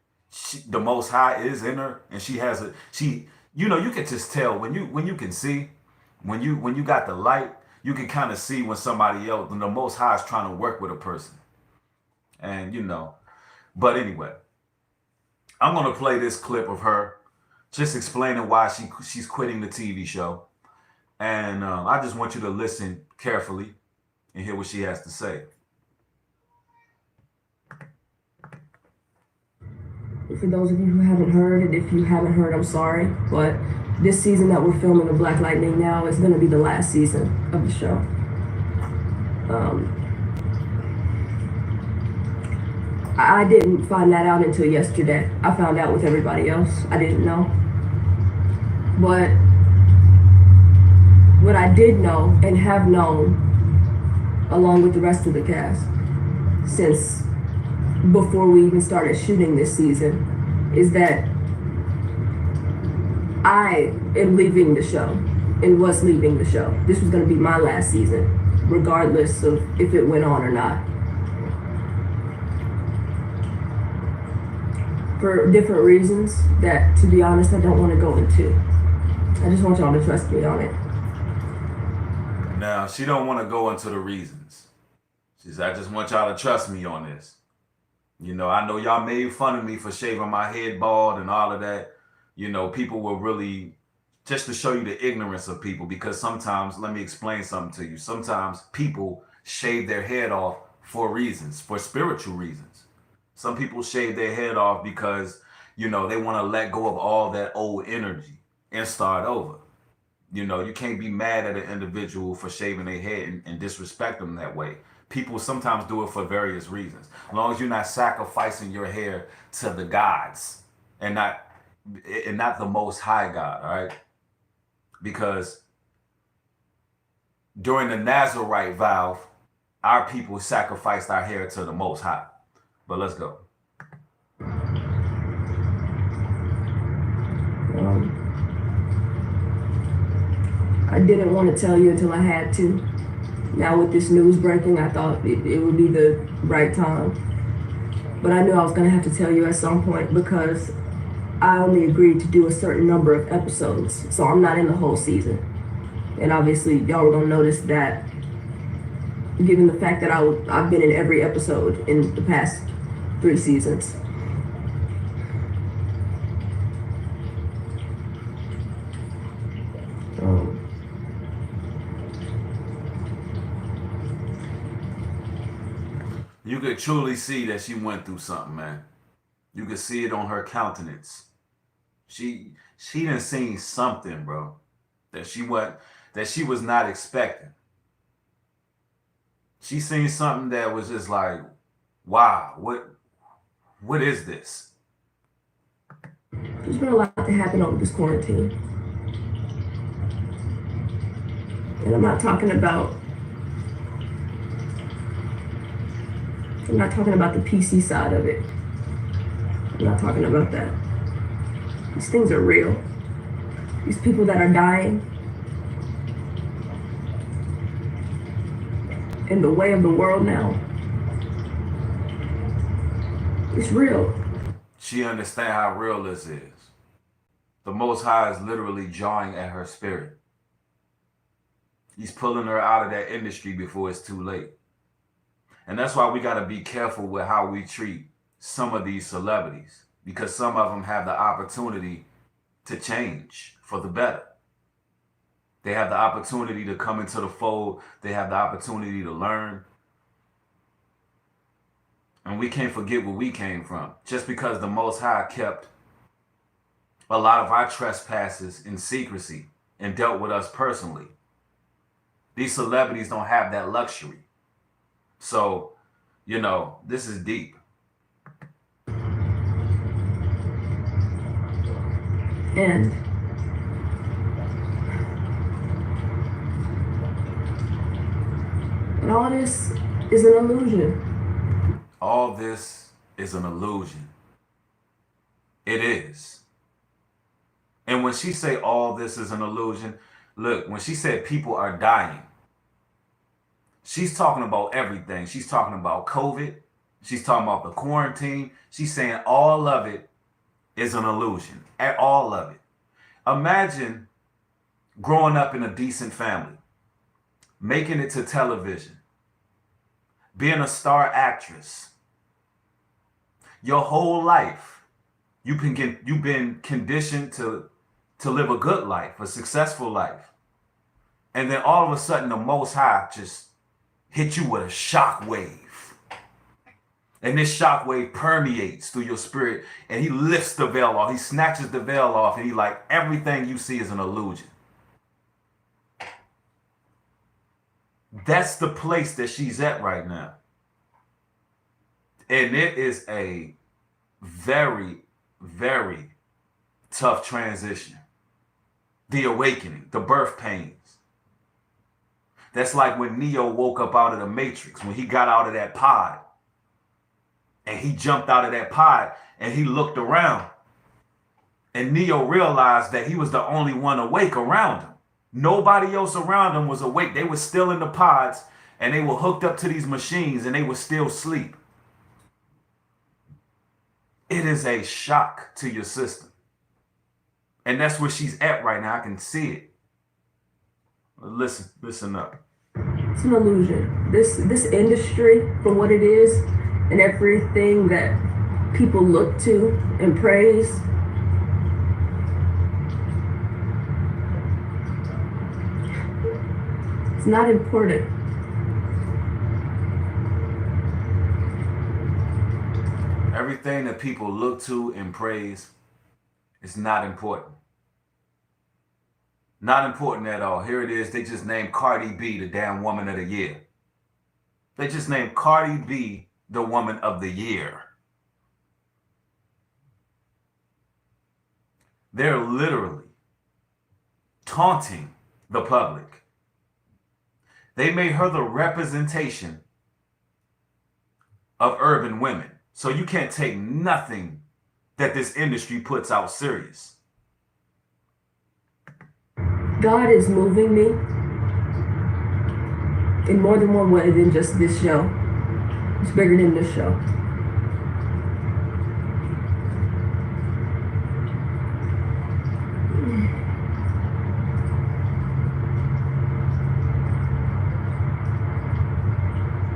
the Most High is in her. And she has you know, you can just tell when you can see, when you got the light, you can kind of see when somebody else, when the Most High is trying to work with a person. And, you know, but anyway, I'm going to play this clip of her just explaining why she's quitting the TV show. And I just want you to listen carefully and hear what she has to say. For those of you who haven't heard, and if you haven't heard, I'm sorry, but this season that we're filming of Black Lightning now is going to be the last season of the show. I didn't find that out until yesterday. I found out with everybody else. I didn't know. But what I did know and have known, along with the rest of the cast, since before we even started shooting this season, is that I am leaving the show and was leaving the show. This was going to be my last season, regardless of if it went on or not. For different reasons that, to be honest, I don't want to go into. I just want y'all to trust me on it. Now, she don't want to go into the reasons. She says, I just want y'all to trust me on this. You know, I know y'all made fun of me for shaving my head bald and all of that. You know, people will really, just to show you the ignorance of people, because sometimes, let me explain something to you. Sometimes people shave their head off for reasons, for spiritual reasons. Some people shave their head off because, you know, they want to let go of all that old energy and start over. You know, you can't be mad at an individual for shaving their head and disrespect them that way. People sometimes do it for various reasons. As long as you're not sacrificing your hair to the gods and not the Most High God, all right? Because during the Nazarite vow, our people sacrificed our hair to the Most High. But let's go. I didn't want to tell you until I had to. Now with this news breaking, I thought it would be the right time. But I knew I was going to have to tell you at some point because I only agreed to do a certain number of episodes. So I'm not in the whole season. And obviously y'all were going to notice that, given the fact that I've been in every episode in the past 3 seasons. You could truly see that she went through something, man. You could see it on her countenance. She done seen something, bro, that she was not expecting. She seen something that was just like, wow, what is this? There's been a lot to happen over this quarantine. And I'm not talking about the PC side of it. I'm not talking about that. These things are real. These people that are dying. In the way of the world now. It's real. She understands how real this is. The Most High is literally jawing at her spirit. He's pulling her out of that industry before it's too late. And that's why we got to be careful with how we treat some of these celebrities, because some of them have the opportunity to change for the better. They have the opportunity to come into the fold. They have the opportunity to learn. And we can't forget where we came from. Just because the Most High kept a lot of our trespasses in secrecy and dealt with us personally, these celebrities don't have that luxury. So, you know, this is deep. And all this is an illusion. All this is an illusion. It is. And when she say all this is an illusion, look, when she said people are dying, she's talking about everything. She's talking about COVID. She's talking about the quarantine. She's saying all of it is an illusion. All of it. Imagine growing up in a decent family, making it to television, being a star actress. Your whole life, you've been conditioned to live a good life, a successful life. And then all of a sudden, the Most High just hit you with a shock wave. And this shockwave permeates through your spirit, and he lifts the veil off. He snatches the veil off, and he like, everything you see is an illusion. That's the place that she's at right now. And it is a very, very tough transition. The awakening, the birth pains. That's like when Neo woke up out of the Matrix, when he got out of that pod. And he jumped out of that pod and he looked around. And Neo realized that he was the only one awake around him. Nobody else around him was awake. They were still in the pods and they were hooked up to these machines and they were still asleep. It is a shock to your system. And that's where she's at right now. I can see it. Listen up. It's an illusion. This industry, for what it is, and everything that people look to and praise, it's not important. Everything that people look to and praise is not important. Not important at all. Here it is. They just named Cardi B the damn woman of the year. They just named Cardi B the woman of the year. They're literally taunting the public. They made her the representation of urban women. So you can't take nothing that this industry puts out serious. God is moving me in more than one way than just this show. It's bigger than this show.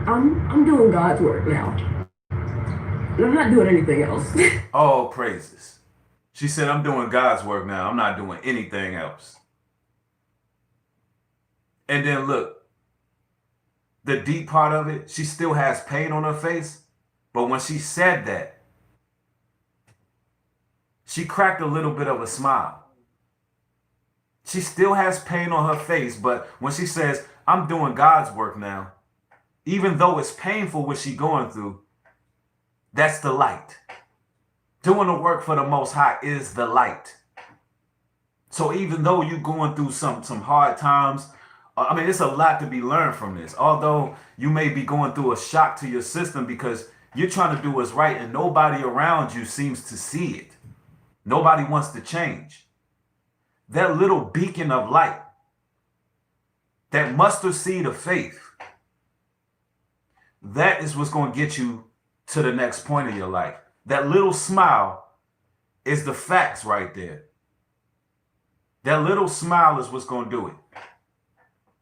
I'm doing God's work now. And I'm not doing anything else. Oh, praises. She said, I'm doing God's work now. I'm not doing anything else. And then look, the deep part of it, she still has pain on her face. But when she said that, she cracked a little bit of a smile. She still has pain on her face. But when she says, I'm doing God's work now, even though it's painful what she's going through, that's the light. Doing the work for the Most High is the light. So even though you're going through some hard times, I mean, it's a lot to be learned from this. Although you may be going through a shock to your system because you're trying to do what's right and nobody around you seems to see it. Nobody wants to change. That little beacon of light, that mustard seed of faith, that is what's going to get you to the next point of your life. That little smile is the facts right there. That little smile is what's going to do it.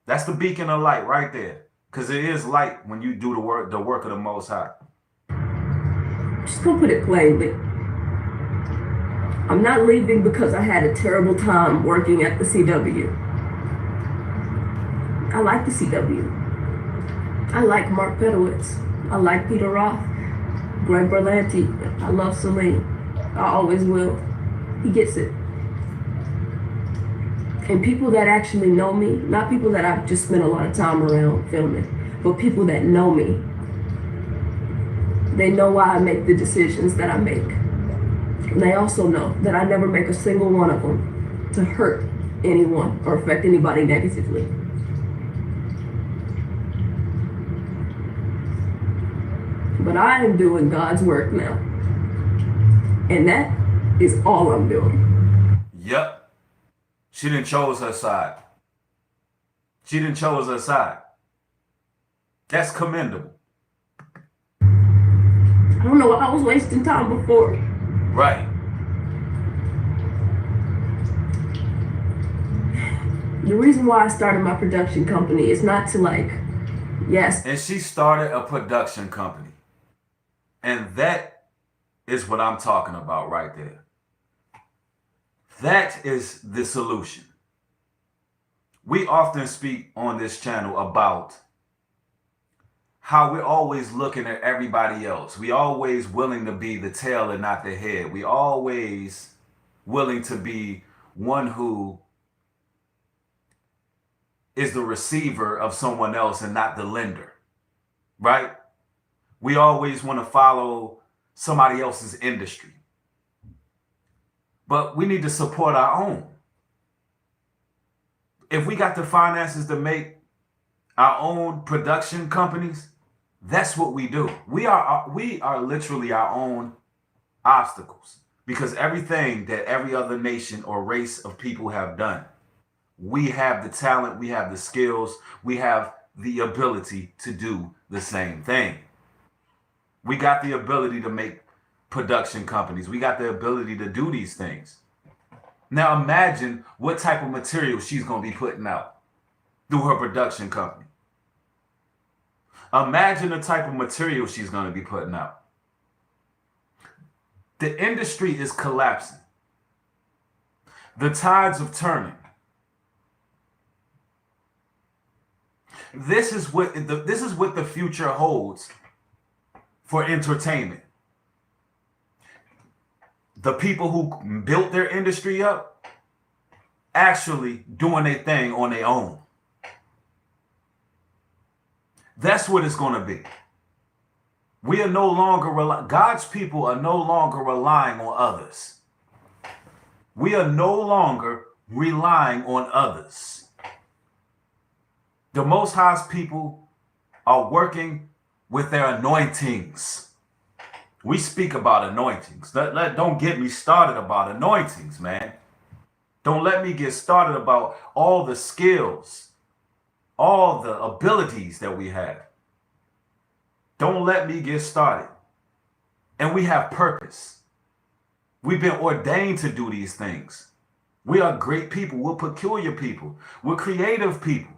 That's the beacon of light right there. Because it is light when you do the work of the Most High. Just gonna put it plainly. I'm not leaving because I had a terrible time working at the CW. I like the CW. I like Mark Pedowitz. I like Peter Roth. Greg Berlanti. I love Celine. I always will. He gets it. And people that actually know me, not people that I've just spent a lot of time around filming, but people that know me, they know why I make the decisions that I make. And they also know that I never make a single one of them to hurt anyone or affect anybody negatively. But I am doing God's work now. And that is all I'm doing. Yep. She didn't chose her side. She didn't chose her side. That's commendable. I don't know why I was wasting time before. Right. The reason why I started my production company is not to yes. And she started a production company. And that is what I'm talking about right there. That is the solution. We often speak on this channel about how we're always looking at everybody else. We always willing to be the tail and not the head. We always willing to be one who is the receiver of someone else and not the lender, right? We always want to follow somebody else's industry. But we need to support our own. If we got the finances to make our own production companies, that's what we do. We are literally our own obstacles, because everything that every other nation or race of people have done, we have the talent, we have the skills, we have the ability to do the same thing. We got the ability to make production companies. We got the ability to do these things. Now imagine what type of material she's going to be putting out through her production company. Imagine the type of material she's going to be putting out. The industry is collapsing. The tides are turning. This is what the future holds for entertainment. The people who built their industry up actually doing their thing on their own. That's what it's going to be. We are no longer God's people are no longer relying on others. We are no longer relying on others. The Most High's people are working with their anointings. We speak about anointings. Don't get me started about anointings, man. Don't let me get started about all the skills, all the abilities that we have. Don't let me get started. And we have purpose. We've been ordained to do these things. We are great people. We're peculiar people. We're creative people.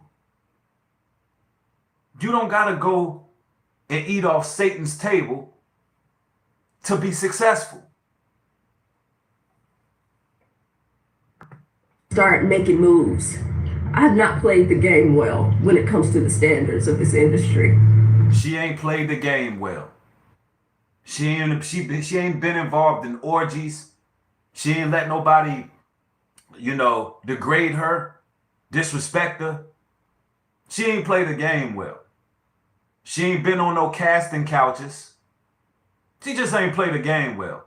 You don't got to go and eat off Satan's table to be successful. Start making moves. I have not played the game well when it comes to the standards of this industry. She ain't played the game well. She ain't been involved in orgies. She ain't let nobody, degrade her, disrespect her. She ain't played the game well. She ain't been on no casting couches. She just ain't played the game well.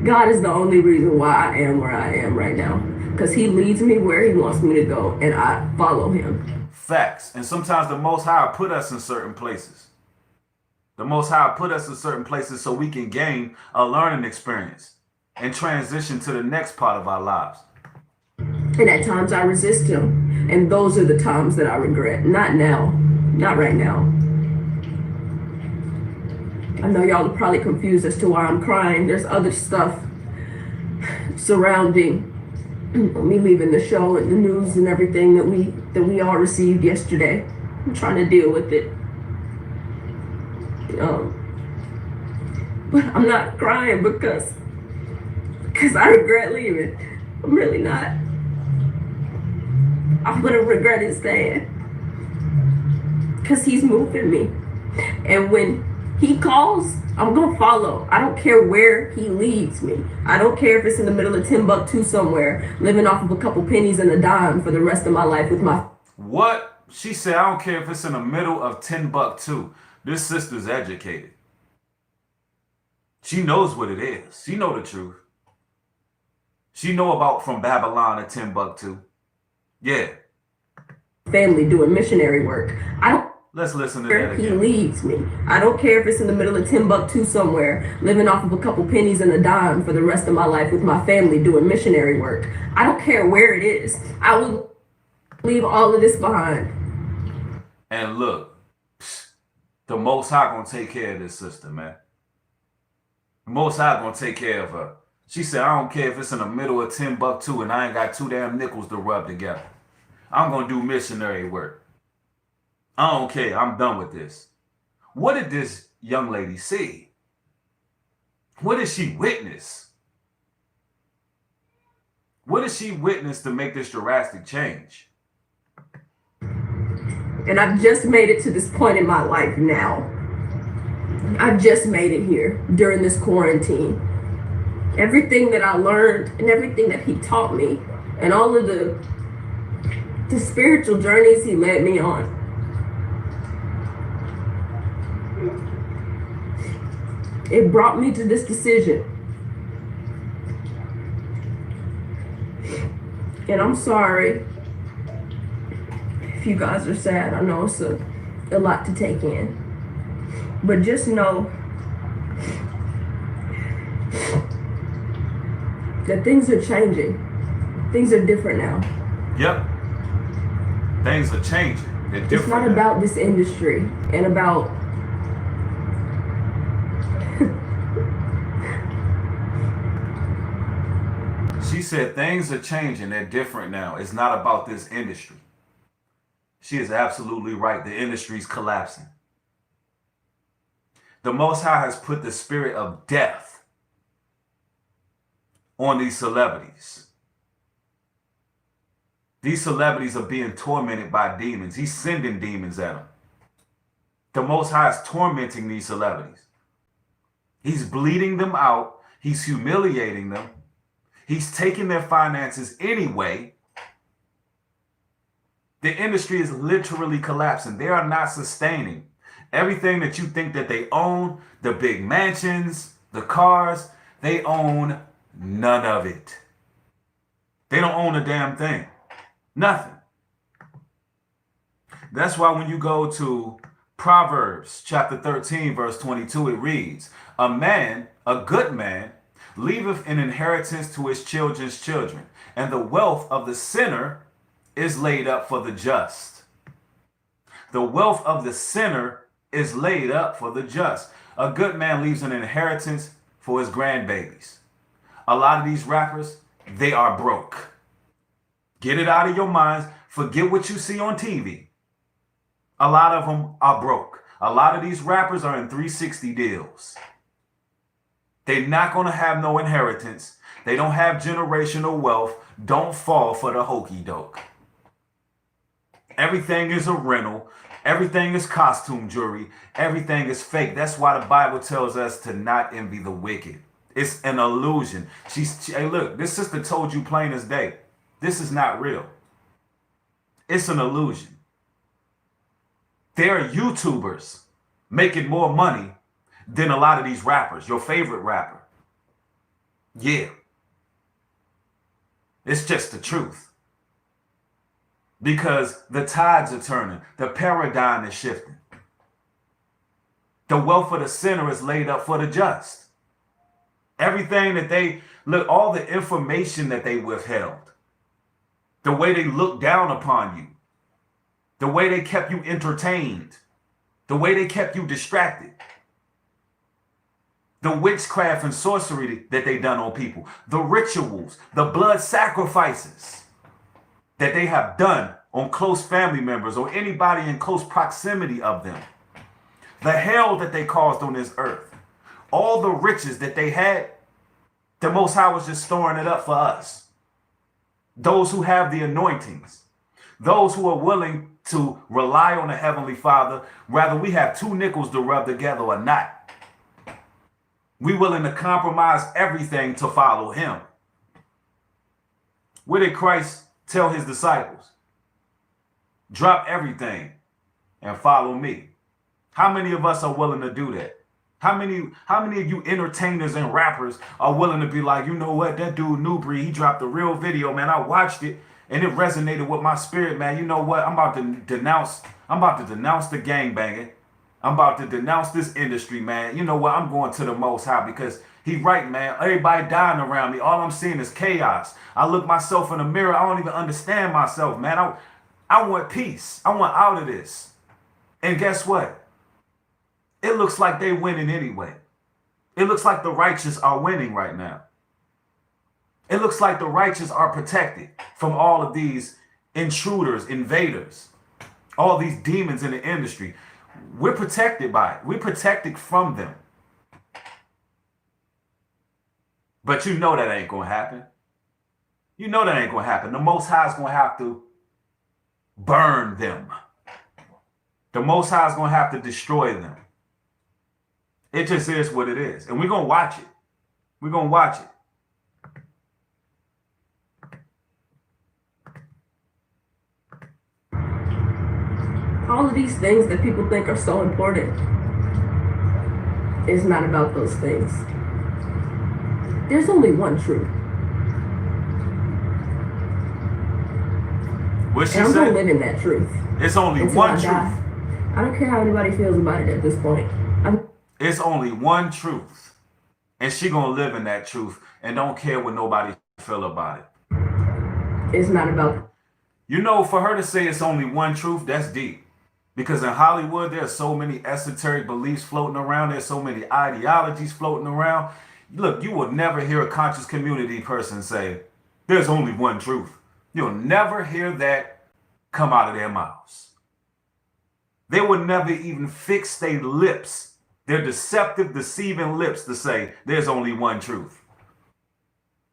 God is the only reason why I am where I am right now. Because he leads me where he wants me to go, and I follow him. Facts. And sometimes the Most High put us in certain places. The Most High put us in certain places so we can gain a learning experience and transition to the next part of our lives. And at times I resist him. And those are the times that I regret. Not now. Not right now. I know y'all are probably confused as to why I'm crying. There's other stuff surrounding me leaving the show and the news and everything that we all received yesterday. I'm trying to deal with it. But I'm not crying because I regret leaving. I'm really not. I'm gonna regret it staying because he's moving me, and when he calls, I'm gonna follow. I don't care where he leads me. I don't care if it's in the middle of Timbuktu somewhere, living off of a couple pennies and a dime for the rest of my life with my... What? She said, I don't care if it's in the middle of Timbuktu. This sister's educated. She knows what it is. She know the truth. She know about from Babylon to Timbuktu. Yeah. Family doing missionary work. I don't... Let's listen to that again. He leads me. I don't care if it's in the middle of Timbuktu somewhere, living off of a couple pennies and a dime for the rest of my life with my family doing missionary work. I don't care where it is. I will leave all of this behind. And look, the Most High gonna take care of this sister, man. The Most High gonna take care of her. She said, I don't care if it's in the middle of Timbuktu and I ain't got 2 damn nickels to rub together. I'm gonna do missionary work. I don't care. I'm done with this. What did this young lady see? What did she witness? What did she witness to make this drastic change? And I've just made it to this point in my life now. I've just made it here during this quarantine. Everything that I learned and everything that he taught me and all of the spiritual journeys he led me on. It brought me to this decision. And I'm sorry if you guys are sad. I know it's a lot to take in. But just know that things are changing. Things are different now. Yep. Things are changing. They're different. It's not about this industry and about She said things are changing. They're different now. It's not about this industry. She is absolutely right. The industry's collapsing. The Most High has put the spirit of death on these celebrities. These celebrities are being tormented by demons. He's sending demons at them. The Most High is tormenting these celebrities. He's bleeding them out. He's humiliating them. He's taking their finances anyway. The industry is literally collapsing. They are not sustaining. Everything that you think that they own, the big mansions, the cars, they own none of it. They don't own a damn thing. Nothing. That's why when you go to Proverbs chapter 13, verse 22, it reads, a man, a good man, leaveth an inheritance to his children's children, and the wealth of the sinner is laid up for the just. The wealth of the sinner is laid up for the just. A good man leaves an inheritance for his grandbabies. A lot of these rappers, they are broke. Get it out of your minds. Forget what you see on TV. A lot of them are broke. A lot of these rappers are in 360 deals. They're not going to have no inheritance. They don't have generational wealth. Don't fall for the hokey doke. Everything is a rental. Everything is costume jewelry. Everything is fake. That's why the Bible tells us to not envy the wicked. It's an illusion. Hey, look, this sister told you plain as day. This is not real. It's an illusion. There are YouTubers making more money than a lot of these rappers. Your favorite rapper. Yeah. It's just the truth. Because the tides are turning. The paradigm is shifting. The wealth of the sinner is laid up for the just. Everything that they, look, all the information that they withheld. The way they looked down upon you. The way they kept you entertained. The way they kept you distracted. The witchcraft and sorcery that they done on people. The rituals, the blood sacrifices that they have done on close family members or anybody in close proximity of them. The hell that they caused on this earth. All the riches that they had, the Most High was just storing it up for us. Those who have the anointings. Those who are willing to rely on the Heavenly Father, whether we have two nickels to rub together or not. We willing to compromise everything to follow him. What did Christ tell his disciples? Drop everything and follow me. How many of us are willing to do that? How many of you entertainers and rappers are willing to be like, you know what, that dude Newbury, he dropped a real video, man. I watched it and it resonated with my spirit, man. You know what? I'm about to denounce the gangbanging. I'm about to denounce this industry, man. You know what? I'm going to the Most High because he right, man. Everybody dying around me. All I'm seeing is chaos. I look myself in the mirror. I don't even understand myself, man. I want peace. I want out of this. And guess what? It looks like they winning anyway. It looks like the righteous are winning right now. It looks like the righteous are protected from all of these intruders, invaders, all these demons in the industry. We're protected by it. We're protected from them. But you know that ain't going to happen. You know that ain't going to happen. The Most High is going to have to burn them. The Most High is going to have to destroy them. It just is what it is. And we're going to watch it. We're going to watch it. All of these things that people think are so important is not about those things. There's only one truth. What she and I'm said? going to live in that truth. It's only until one I truth. die. I don't care how anybody feels about it at this point. It's only one truth. And she going to live in that truth and don't care what nobody feel about it. It's not about... You know, for her to say it's only one truth, that's deep. Because in Hollywood, there's so many esoteric beliefs floating around. There's so many ideologies floating around. Look, you will never hear a conscious community person say, there's only one truth. You'll never hear that come out of their mouths. They would never even fix their lips, their deceptive, deceiving lips, to say there's only one truth.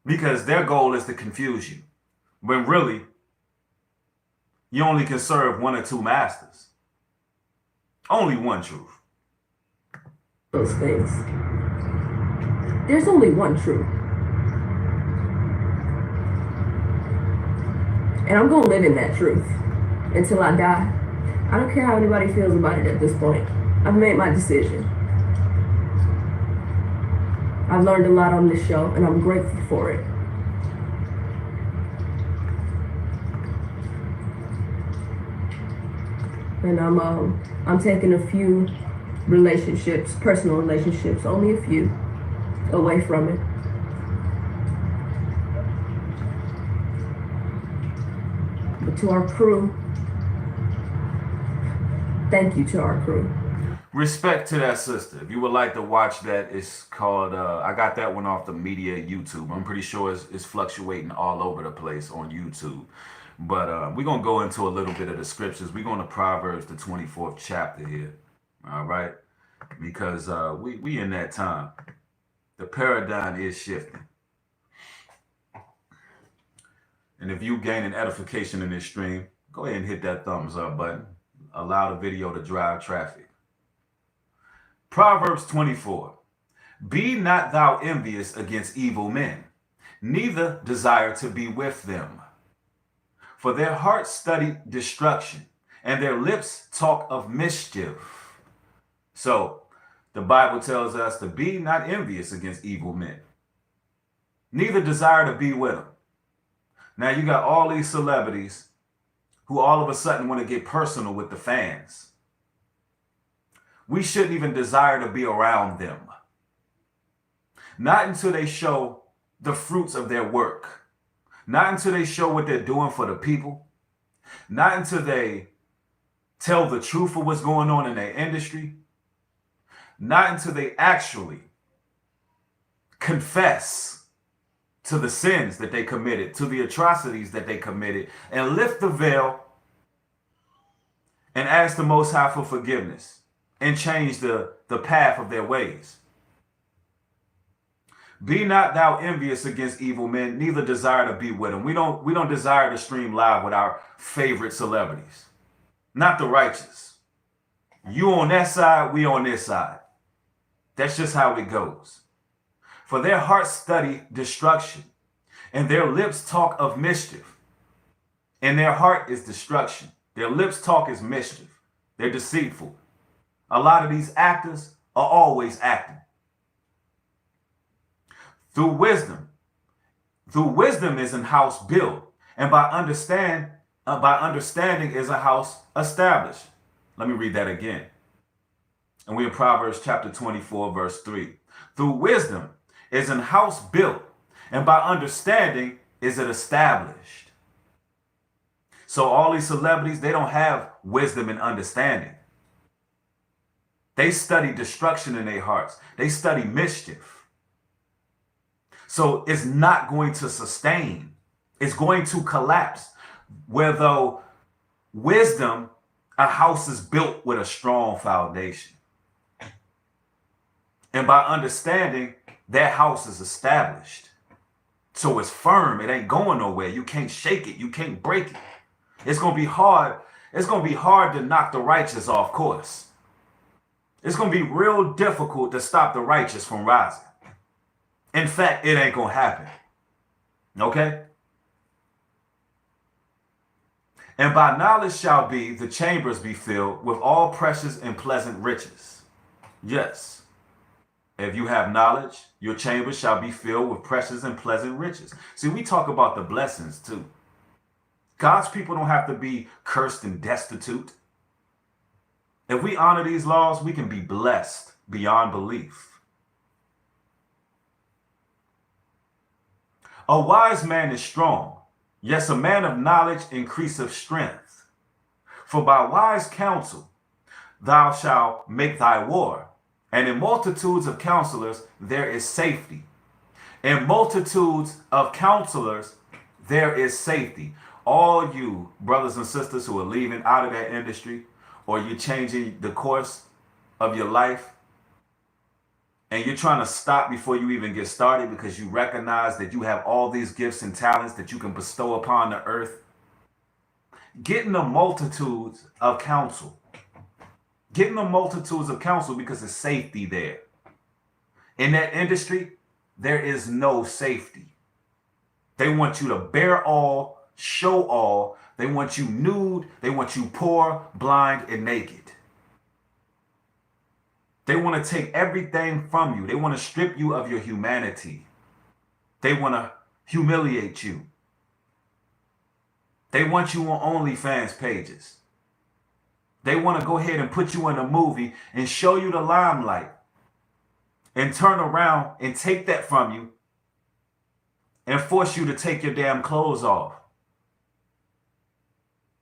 Because their goal is to confuse you. When really, you only can serve one or two masters. Only one truth. Those things. There's only one truth. And I'm going to live in that truth until I die. I don't care how anybody feels about it at this point. I've made my decision. I've learned a lot on this show, and I'm grateful for it. And I'm taking a few relationships, personal relationships, only a few, away from it. But to our crew, thank you to our crew. Respect to that sister. If you would like to watch that, it's called, I got that one off the media YouTube. I'm pretty sure it's fluctuating all over the place on YouTube. But we're going to go into a little bit of the scriptures. We're going to Proverbs, the 24th chapter here. All right? Because we in that time. The paradigm is shifting. And if you gaining edification in this stream, go ahead and hit that thumbs up button. Allow the video to drive traffic. Proverbs 24. Be not thou envious against evil men, neither desire to be with them. For their hearts study destruction, and their lips talk of mischief. So, the Bible tells us to be not envious against evil men, neither desire to be with them. Now, you got all these celebrities who all of a sudden want to get personal with the fans. We shouldn't even desire to be around them. Not until they show the fruits of their work. Not until they show what they're doing for the people. Not until they tell the truth of what's going on in their industry. Not until they actually confess to the sins that they committed, to the atrocities that they committed, and lift the veil and ask the Most High for forgiveness and change the path of their ways. Be not thou envious against evil men, neither desire to be with them. We don't desire to stream live with our favorite celebrities. Not the righteous. You on that side, we on this side. That's just how it goes. For their hearts study destruction, and their lips talk of mischief. And their heart is destruction. Their lips talk is mischief. They're deceitful. A lot of these actors are always acting. Through wisdom is an house built, and by understanding is a house established. Let me read that again. And we're in Proverbs chapter 24, verse 3. Through wisdom is an house built, and by understanding is it established. So all these celebrities, they don't have wisdom and understanding. They study destruction in their hearts. They study mischief. So it's not going to sustain. It's going to collapse. Where though wisdom, a house is built with a strong foundation. And by understanding, that house is established. So it's firm. It ain't going nowhere. You can't shake it. You can't break it. It's going to be hard it's going to be hard to knock the righteous off course. It's going to be real difficult to stop the righteous from rising. In fact, it ain't going to happen. Okay? And by knowledge shall be the chambers be filled with all precious and pleasant riches. Yes. If you have knowledge, your chambers shall be filled with precious and pleasant riches. See, we talk about the blessings too. God's people don't have to be cursed and destitute. If we honor these laws, we can be blessed beyond belief. A wise man is strong. Yes, a man of knowledge increaseth strength. For by wise counsel thou shalt make thy war, and in multitudes of counselors there is safety. In multitudes of counselors there is safety. All you brothers and sisters who are leaving out of that industry, or you're changing the course of your life, and you're trying to stop before you even get started because you recognize that you have all these gifts and talents that you can bestow upon the earth, get in the multitudes of counsel. Get in the multitudes of counsel because there's safety there. In that industry, there is no safety. They want you to bear all, show all. They want you nude. They want you poor, blind, and naked. They want to take everything from you. They want to strip you of your humanity. They want to humiliate you. They want you on OnlyFans pages. They want to go ahead and put you in a movie and show you the limelight and turn around and take that from you and force you to take your damn clothes off.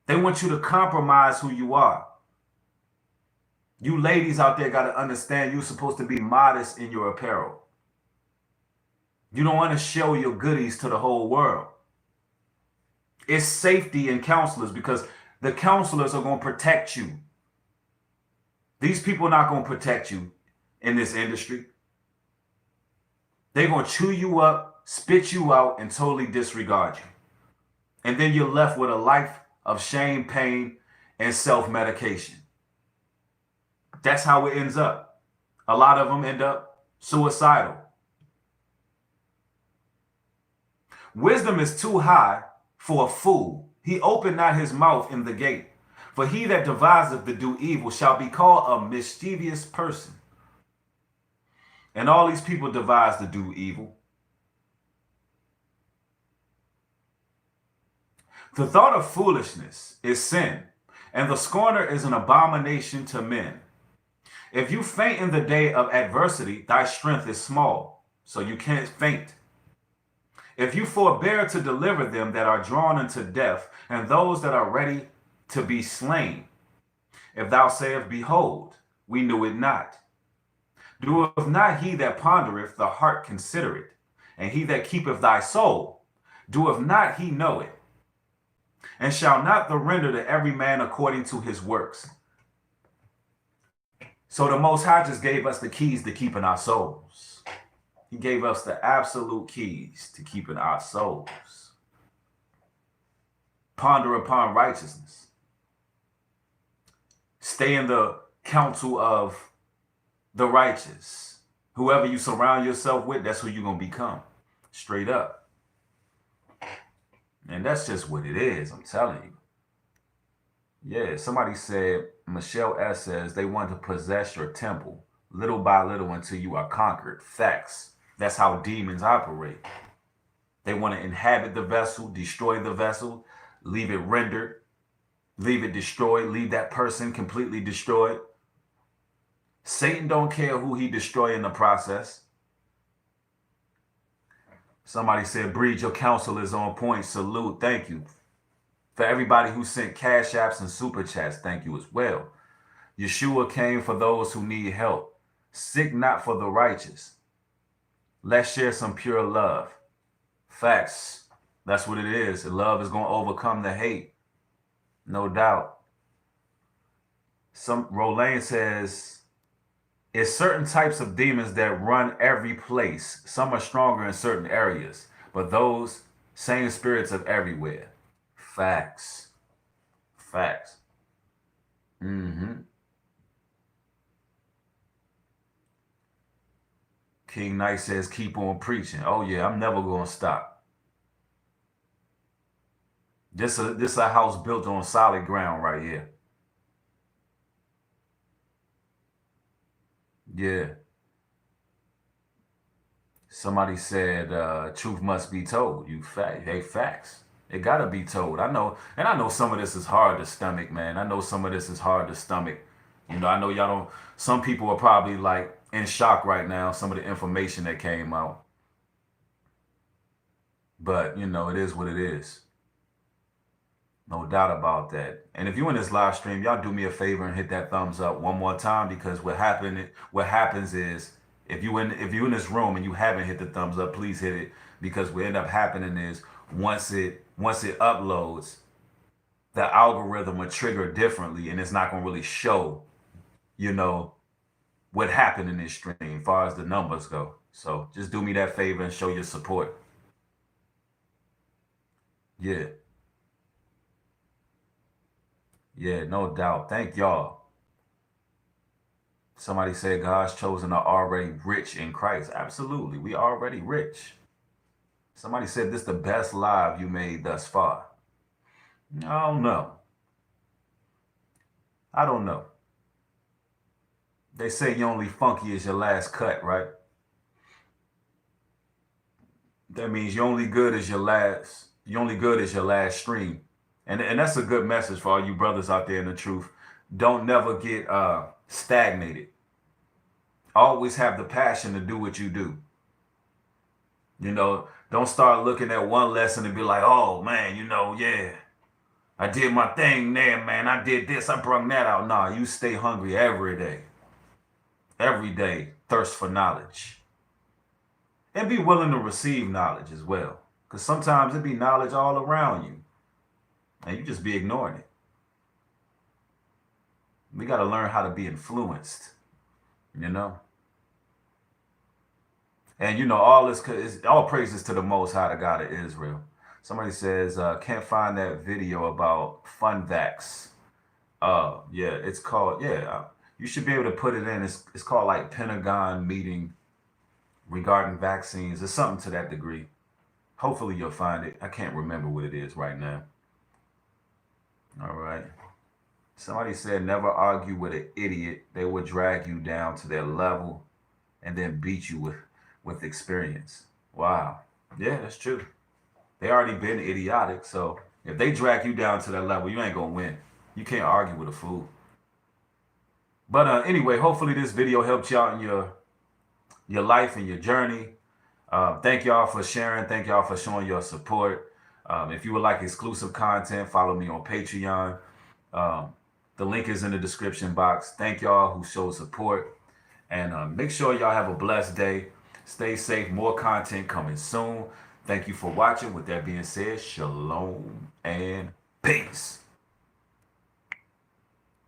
They want you to compromise who you are. You ladies out there got to understand you're supposed to be modest in your apparel. You don't want to show your goodies to the whole world. It's safety in counselors because the counselors are going to protect you. These people are not going to protect you in this industry. They're going to chew you up, spit you out, and totally disregard you. And then you're left with a life of shame, pain, and self-medication. That's how it ends up. A lot of them end up suicidal. Wisdom is too high for a fool. He opened not his mouth in the gate. For he that deviseth to do evil shall be called a mischievous person. And all these people devise to do evil. The thought of foolishness is sin, and the scorner is an abomination to men. If you faint in the day of adversity, thy strength is small, so you can't faint. If you forbear to deliver them that are drawn unto death, and those that are ready to be slain, if thou sayest, behold, we knew it not. Doeth not he that pondereth the heart consider it, and he that keepeth thy soul, doeth not he know it? And shall not the render to every man according to his works? So the Most High just gave us the keys to keeping our souls. He gave us the absolute keys to keeping our souls. Ponder upon righteousness. Stay in the counsel of the righteous. Whoever you surround yourself with, that's who you're going to become. Straight up. And that's just what it is, I'm telling you. Yeah, somebody said, Michelle S. says, they want to possess your temple little by little until you are conquered. Facts. That's how demons operate. They want to inhabit the vessel, destroy the vessel, leave it rendered, leave it destroyed, leave that person completely destroyed. Satan don't care who he destroy in the process. Somebody said, Breed, your counsel is on point. Salute. Thank you. For everybody who sent cash apps and super chats, thank you as well. Yeshua came for those who need help. Sick not for the righteous. Let's share some pure love. Facts. That's what it is. Love is going to overcome the hate. No doubt. Rolane says, it's certain types of demons that run every place. Some are stronger in certain areas, but those same spirits are everywhere. Facts. Facts. King Knight says, keep on preaching. Oh yeah, I'm never gonna stop. This a house built on solid ground right here. Yeah. Somebody said, truth must be told. Hey, facts. It gotta be told. I know, and I know some of this is hard to stomach, man. I know some of this is hard to stomach. You know, I know y'all don't, some people are probably like in shock right now, some of the information that came out. But, you know, it is what it is. No doubt about that. And if you're in this live stream, y'all do me a favor and hit that thumbs up one more time, because what happens is if you in this room and you haven't hit the thumbs up, please hit it, because what end up happening is once it uploads, the algorithm will trigger differently, and it's not gonna really show, you know, what happened in this stream as far as the numbers go. So just do me that favor and show your support. Yeah. Yeah, no doubt. Thank y'all. Somebody said God's chosen are already rich in Christ. Absolutely. We already rich. Somebody said this is the best live you made thus far. I don't know. I don't know. They say you only funky as your last cut, right? That means you're only good as your last stream. And that's a good message for all you brothers out there in the truth. Don't never get stagnated. Always have the passion to do what you do. You know, don't start looking at one lesson and be like, oh man, you know, yeah, I did my thing there, man. I did this, I brung that out. Nah, you stay hungry every day. Every day, thirst for knowledge. And be willing to receive knowledge as well. Because sometimes it be knowledge all around you, and you just be ignoring it. We got to learn how to be influenced, you know? And, you know, all praises to the Most High, the God of Israel. Somebody says, can't find that video about FunVax. Yeah, it's called, you should be able to put it in. It's called like Pentagon meeting regarding vaccines. It's something to that degree. Hopefully you'll find it. I can't remember what it is right now. All right. Somebody said, never argue with an idiot. They will drag you down to their level and then beat you with experience. Wow. Yeah, that's true. They already been idiotic. So if they drag you down to that level, you ain't going to win. You can't argue with a fool. But anyway, hopefully this video helped you out in your life and your journey. Thank y'all for sharing. Thank y'all for showing your support. If you would like exclusive content, follow me on Patreon. The link is in the description box. Thank y'all who showed support. And make sure y'all have a blessed day. Stay safe. More content coming soon. Thank you for watching. With that being said, shalom and peace.